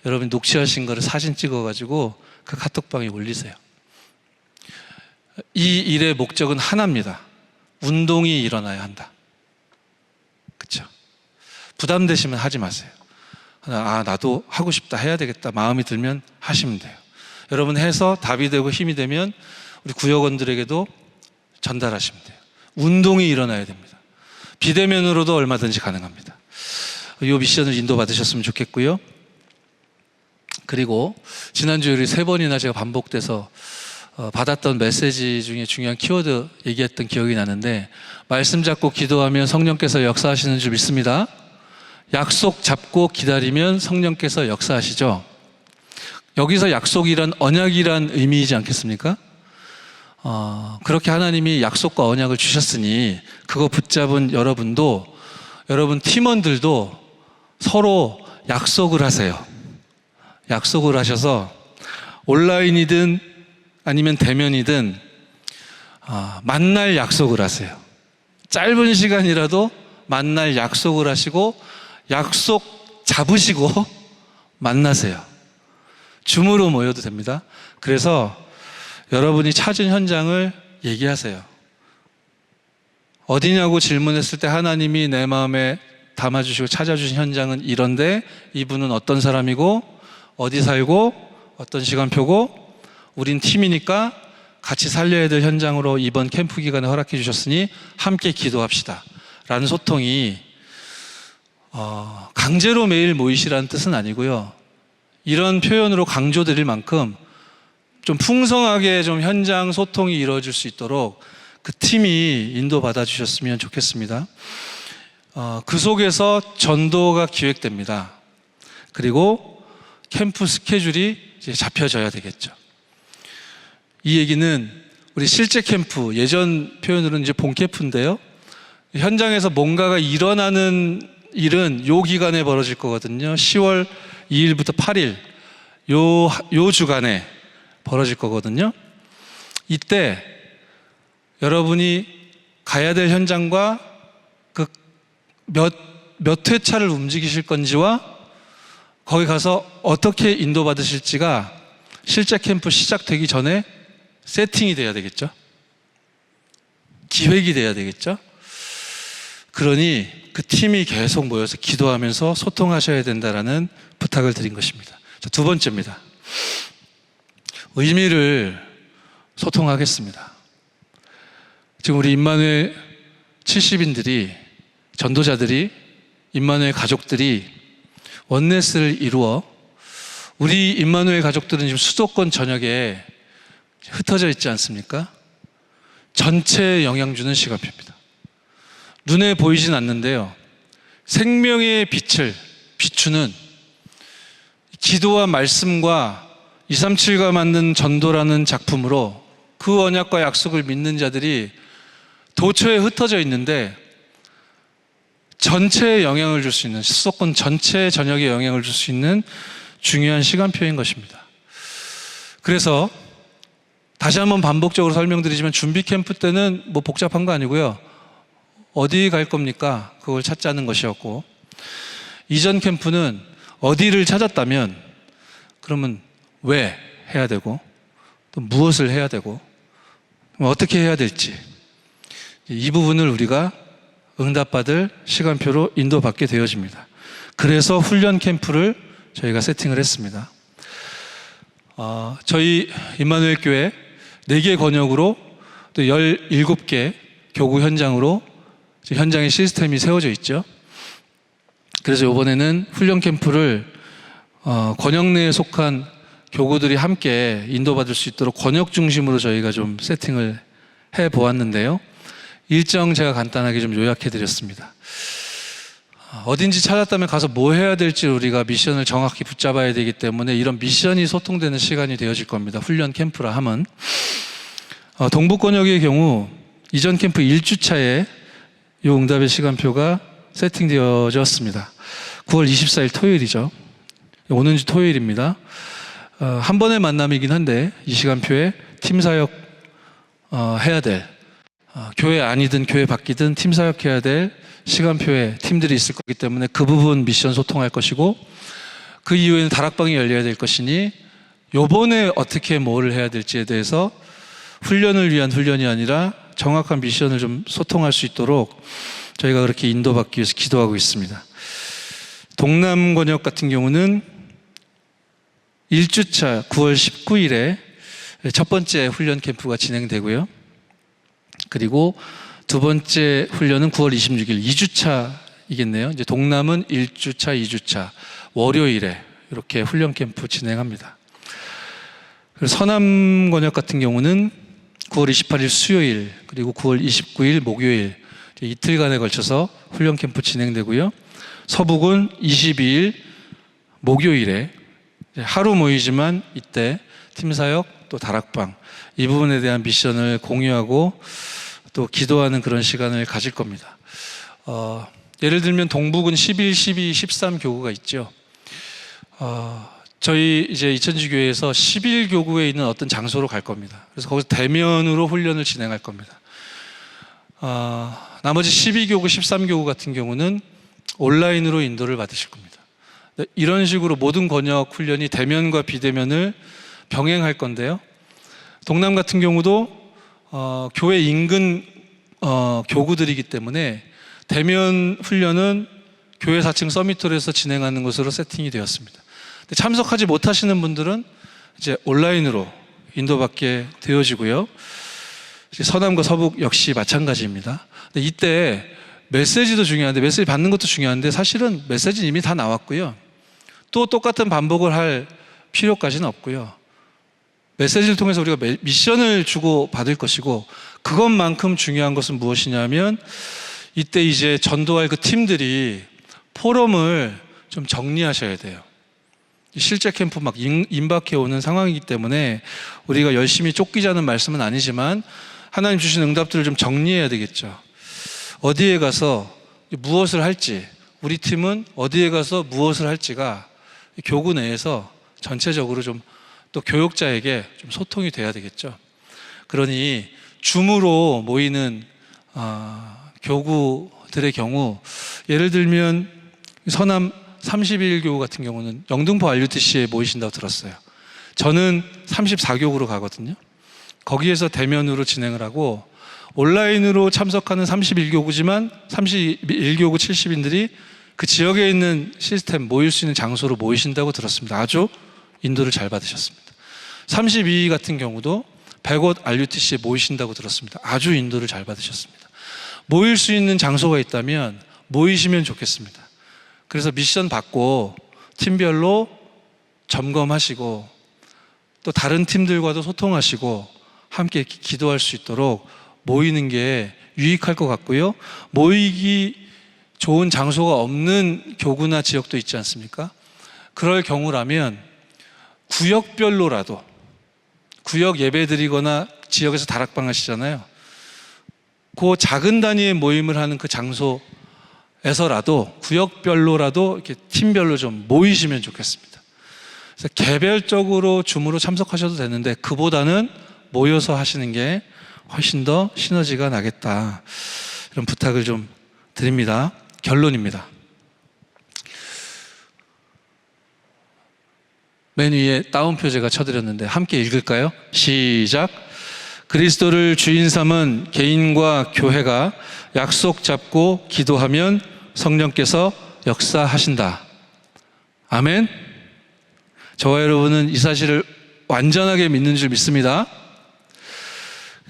여러분이 녹취하신 거를 사진 찍어가지고 그 카톡방에 올리세요. 이 일의 목적은 하나입니다. 운동이 일어나야 한다. 그렇죠? 부담되시면 하지 마세요. 나도 하고 싶다 해야 되겠다 마음이 들면 하시면 돼요. 여러분 해서 답이 되고 힘이 되면 우리 구역원들에게도 전달하시면 돼요. 운동이 일어나야 됩니다. 비대면으로도 얼마든지 가능합니다. 이 미션을 인도받으셨으면 좋겠고요. 그리고 지난주에 우리 3번이나 제가 반복돼서 받았던 메시지 중에 중요한 키워드 얘기했던 기억이 나는데, 말씀 잡고 기도하면 성령께서 역사하시는 줄 믿습니다. 약속 잡고 기다리면 성령께서 역사하시죠. 여기서 약속이란 언약이란 의미이지 않겠습니까? 그렇게 하나님이 약속과 언약을 주셨으니 그거 붙잡은 여러분도, 여러분 팀원들도 서로 약속을 하세요. 약속을 하셔서 온라인이든 아니면 대면이든 만날 약속을 하세요. 짧은 시간이라도 만날 약속을 하시고 약속 잡으시고 만나세요. 줌으로 모여도 됩니다. 그래서 여러분이 찾은 현장을 얘기하세요. 어디냐고 질문했을 때 하나님이 내 마음에 담아주시고 찾아주신 현장은 이런데 이분은 어떤 사람이고 어디 살고 어떤 시간표고 우린 팀이니까 같이 살려야 될 현장으로 이번 캠프 기간에 허락해 주셨으니 함께 기도합시다 라는 소통이 강제로 매일 모이시라는 뜻은 아니고요. 이런 표현으로 강조드릴 만큼 좀 풍성하게 좀 현장 소통이 이루어질 수 있도록 그 팀이 인도받아 주셨으면 좋겠습니다. 그 속에서 전도가 기획됩니다. 그리고 캠프 스케줄이 이제 잡혀져야 되겠죠. 이 얘기는 우리 실제 캠프, 예전 표현으로는 이제 본 캠프인데요. 현장에서 뭔가가 일어나는 일은 요 기간에 벌어질 거거든요. 10월 2일부터 8일 요 주간에 벌어질 거거든요. 이때 여러분이 가야 될 현장과 그 몇 회차를 움직이실 건지와 거기 가서 어떻게 인도받으실지가 실제 캠프 시작되기 전에 세팅이 돼야 되겠죠. 기획이 돼야 되겠죠. 그러니 그 팀이 계속 모여서 기도하면서 소통하셔야 된다라는 부탁을 드린 것입니다. 자, 2번째입니다. 의미를 소통하겠습니다. 지금 우리 임마누엘 70인들이, 전도자들이, 임마누엘 가족들이 원네스를 이루어 우리 임마누엘 가족들은 지금 수도권 전역에 흩어져 있지 않습니까? 전체에 영향 주는 시간표입니다. 눈에 보이진 않는데요. 생명의 빛을 비추는 기도와 말씀과 237가 만든 전도라는 작품으로 그 언약과 약속을 믿는 자들이 도처에 흩어져 있는데 전체에 영향을 줄 수 있는, 수도권 전체 전역에 영향을 줄 수 있는 중요한 시간표인 것입니다. 그래서 다시 한번 반복적으로 설명드리지만 준비 캠프 때는 뭐 복잡한 거 아니고요. 어디 갈 겁니까? 그걸 찾자는 것이었고, 이전 캠프는 어디를 찾았다면 그러면 왜 해야 되고 또 무엇을 해야 되고 어떻게 해야 될지, 이 부분을 우리가 응답받을 시간표로 인도받게 되어집니다. 그래서 훈련 캠프를 저희가 세팅을 했습니다. 저희 임마누엘 교회 4개 권역으로 또 17개 교구 현장으로 현장의 시스템이 세워져 있죠. 그래서 이번에는 훈련 캠프를 권역 내에 속한 교구들이 함께 인도받을 수 있도록 권역 중심으로 저희가 좀 세팅을 해 보았는데요. 일정 제가 간단하게 좀 요약해 드렸습니다. 어딘지 찾았다면 가서 뭐 해야 될지 우리가 미션을 정확히 붙잡아야 되기 때문에 이런 미션이 소통되는 시간이 되어질 겁니다. 훈련 캠프라 함은. 동부 권역의 경우 이전 캠프 1주차에 이 응답의 시간표가 세팅되어졌습니다. 9월 24일 토요일이죠. 오는 주 토요일입니다. 한 번의 만남이긴 한데 이 시간표에 팀사역 해야 될 교회 아니든 교회 밖이든 팀사역 해야 될 시간표에 팀들이 있을 거기 때문에 그 부분 미션 소통할 것이고, 그 이후에는 다락방이 열려야 될 것이니 요번에 어떻게 뭘 해야 될지에 대해서 훈련을 위한 훈련이 아니라 정확한 미션을 좀 소통할 수 있도록 저희가 그렇게 인도받기 위해서 기도하고 있습니다. 동남권역 같은 경우는 1주차 9월 19일에 첫 번째 훈련 캠프가 진행되고요. 그리고 두 번째 훈련은 9월 26일 2주차이겠네요. 이제 동남은 1주차, 2주차 월요일에 이렇게 훈련 캠프 진행합니다. 그리고 서남권역 같은 경우는 9월 28일 수요일 그리고 9월 29일 목요일 이틀간에 걸쳐서 훈련 캠프 진행되고요. 서북은 22일 목요일에 하루 모이지만 이때 팀사역 또 다락방 이 부분에 대한 미션을 공유하고 또 기도하는 그런 시간을 가질 겁니다. 예를 들면 동북은 11, 12, 13 교구가 있죠. 저희 이제 이천지교회에서 11교구에 있는 어떤 장소로 갈 겁니다. 그래서 거기서 대면으로 훈련을 진행할 겁니다. 나머지 12교구, 13교구 같은 경우는 온라인으로 인도를 받으실 겁니다. 이런 식으로 모든 권역 훈련이 대면과 비대면을 병행할 건데요. 동남 같은 경우도 교회 인근 교구들이기 때문에 대면 훈련은 교회 4층 서밋홀에서 진행하는 것으로 세팅이 되었습니다. 참석하지 못하시는 분들은 이제 온라인으로 인도받게 되어지고요. 서남과 서북 역시 마찬가지입니다. 근데 이때 메시지도 중요한데, 메시지 받는 것도 중요한데 사실은 메시지는 이미 다 나왔고요. 또 똑같은 반복을 할 필요까지는 없고요. 메시지를 통해서 우리가 미션을 주고 받을 것이고, 그것만큼 중요한 것은 무엇이냐면 이때 이제 전도할 그 팀들이 포럼을 좀 정리하셔야 돼요. 실제 캠프 막 임박해 오는 상황이기 때문에 우리가 열심히 쫓기자는 말씀은 아니지만 하나님 주신 응답들을 좀 정리해야 되겠죠. 어디에 가서 무엇을 할지, 우리 팀은 어디에 가서 무엇을 할지가 교구 내에서 전체적으로 좀 또 교육자에게 좀 소통이 돼야 되겠죠. 그러니 줌으로 모이는 교구들의 경우, 예를 들면 서남 31교구 같은 경우는 영등포 RUTC에 모이신다고 들었어요. 저는 34교구로 가거든요. 거기에서 대면으로 진행을 하고 온라인으로 참석하는 31교구지만 31교구 70인들이 그 지역에 있는 시스템, 모일 수 있는 장소로 모이신다고 들었습니다. 아주 인도를 잘 받으셨습니다. 32 같은 경우도 100옷 RUTC에 모이신다고 들었습니다. 아주 인도를 잘 받으셨습니다. 모일 수 있는 장소가 있다면 모이시면 좋겠습니다. 그래서 미션 받고 팀별로 점검하시고 또 다른 팀들과도 소통하시고 함께 기도할 수 있도록 모이는 게 유익할 것 같고요. 모이기 좋은 장소가 없는 교구나 지역도 있지 않습니까? 그럴 경우라면 구역별로라도, 구역 예배 드리거나 지역에서 다락방 하시잖아요. 그 작은 단위의 모임을 하는 그 장소에서라도 구역별로라도 이렇게 팀별로 좀 모이시면 좋겠습니다. 그래서 개별적으로 줌으로 참석하셔도 되는데 그보다는 모여서 하시는 게 훨씬 더 시너지가 나겠다, 이런 부탁을 좀 드립니다. 결론입니다. 맨 위에 따옴표 제가 쳐드렸는데 함께 읽을까요? 시작. 그리스도를 주인 삼은 개인과 교회가 약속 잡고 기도하면 성령께서 역사하신다. 아멘. 저와 여러분은 이 사실을 완전하게 믿는 줄 믿습니다.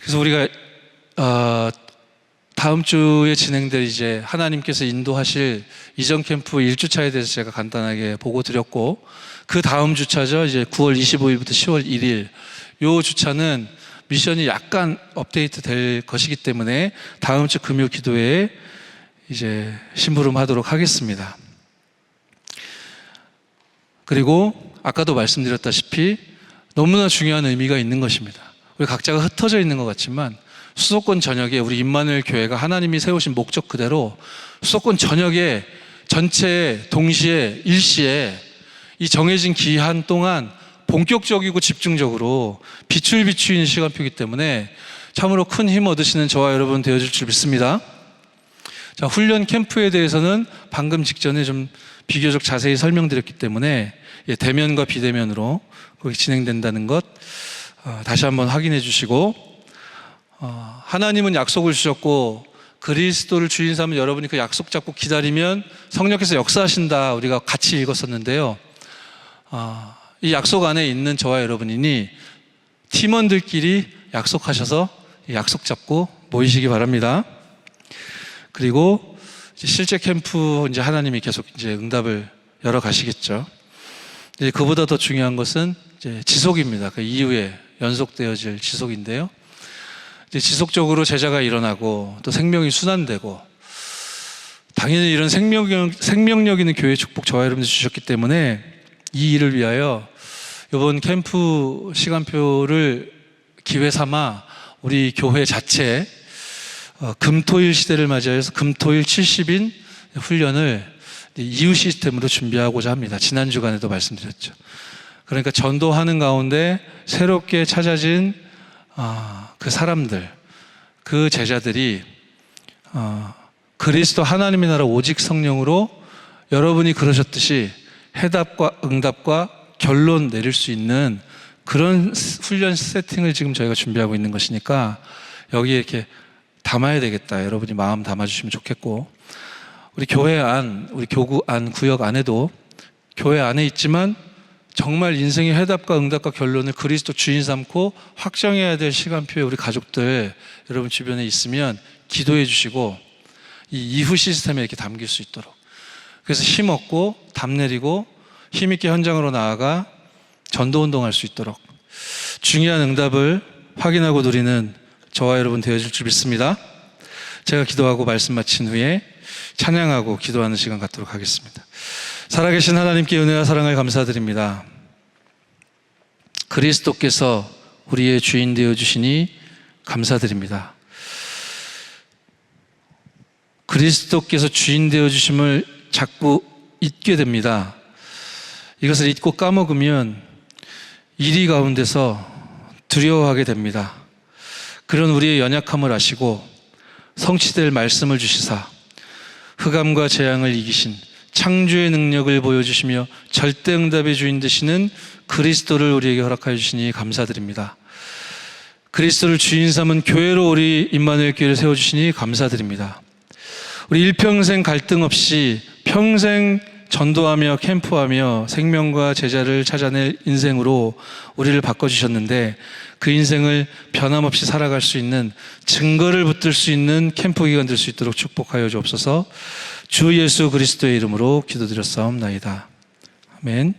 그래서 우리가 다음 주에 진행될 이제 하나님께서 인도하실 이전 캠프 1주차에 대해서 제가 간단하게 보고 드렸고, 그 다음 주차죠. 이제 9월 25일부터 10월 1일 요 주차는 미션이 약간 업데이트 될 것이기 때문에 다음 주 금요 기도회에 이제 심부름하도록 하겠습니다. 그리고 아까도 말씀드렸다시피 너무나 중요한 의미가 있는 것입니다. 우리 각자가 흩어져 있는 것 같지만 수도권 전역에 우리 임마누엘 교회가 하나님이 세우신 목적 그대로 수도권 전역에 전체 동시에 일시에 이 정해진 기한 동안 본격적이고 집중적으로 빛을 비추는 시간표이기 때문에 참으로 큰 힘 얻으시는 저와 여러분 되어줄 줄 믿습니다. 자, 훈련 캠프에 대해서는 방금 직전에 좀 비교적 자세히 설명드렸기 때문에 대면과 비대면으로 거기 진행된다는 것 다시 한번 확인해 주시고, 하나님은 약속을 주셨고 그리스도를 주인 삼은 여러분이 그 약속 잡고 기다리면 성령께서 역사하신다, 우리가 같이 읽었었는데요. 이 약속 안에 있는 저와 여러분이니 팀원들끼리 약속하셔서 약속 잡고 모이시기 바랍니다. 그리고 실제 캠프 이제 하나님이 계속 이제 응답을 열어 가시겠죠. 이제 그보다 더 중요한 것은 이제 지속입니다. 그 이후에 연속되어질 지속인데요. 이제 지속적으로 제자가 일어나고 또 생명이 순환되고, 당연히 이런 생명력 있는 교회 축복 저와 여러분들 주셨기 때문에 이 일을 위하여 이번 캠프 시간표를 기회 삼아 우리 교회 자체 금토일 시대를 맞이해서 금토일 70인 훈련을 이후 시스템으로 준비하고자 합니다. 지난 주간에도 말씀드렸죠. 그러니까 전도하는 가운데 새롭게 찾아진 그 사람들, 그 제자들이 그리스도 하나님의 나라 오직 성령으로 여러분이 그러셨듯이 해답과 응답과 결론 내릴 수 있는 그런 훈련 세팅을 지금 저희가 준비하고 있는 것이니까 여기에 이렇게 담아야 되겠다. 여러분이 마음 담아주시면 좋겠고, 우리 교회 안, 우리 교구 안, 구역 안에도 교회 안에 있지만 정말 인생의 해답과 응답과 결론을 그리스도 주인 삼고 확정해야 될 시간표에 우리 가족들 여러분 주변에 있으면 기도해 주시고 이 이후 시스템에 이렇게 담길 수 있도록, 그래서 힘 얻고 담 내리고 힘있게 현장으로 나아가 전도운동할 수 있도록 중요한 응답을 확인하고 누리는 저와 여러분 되어질 줄 믿습니다. 제가 기도하고 말씀 마친 후에 찬양하고 기도하는 시간 갖도록 하겠습니다. 살아계신 하나님께 은혜와 사랑을 감사드립니다. 그리스도께서 우리의 주인 되어주시니 감사드립니다. 그리스도께서 주인 되어주심을 자꾸 잊게 됩니다. 이것을 잊고 까먹으면 이리 가운데서 두려워하게 됩니다. 그런 우리의 연약함을 아시고 성취될 말씀을 주시사 흑암과 재앙을 이기신 창조의 능력을 보여주시며 절대응답의 주인 되시는 그리스도를 우리에게 허락하여 주시니 감사드립니다. 그리스도를 주인 삼은 교회로 우리 임마누엘 교회를 세워주시니 감사드립니다. 우리 일평생 갈등 없이 평생 전도하며 캠프하며 생명과 제자를 찾아낼 인생으로 우리를 바꿔주셨는데, 그 인생을 변함없이 살아갈 수 있는 증거를 붙들 수 있는 캠프 기간 될 수 있도록 축복하여 주옵소서. 주 예수 그리스도의 이름으로 기도드렸사옵나이다. 아멘.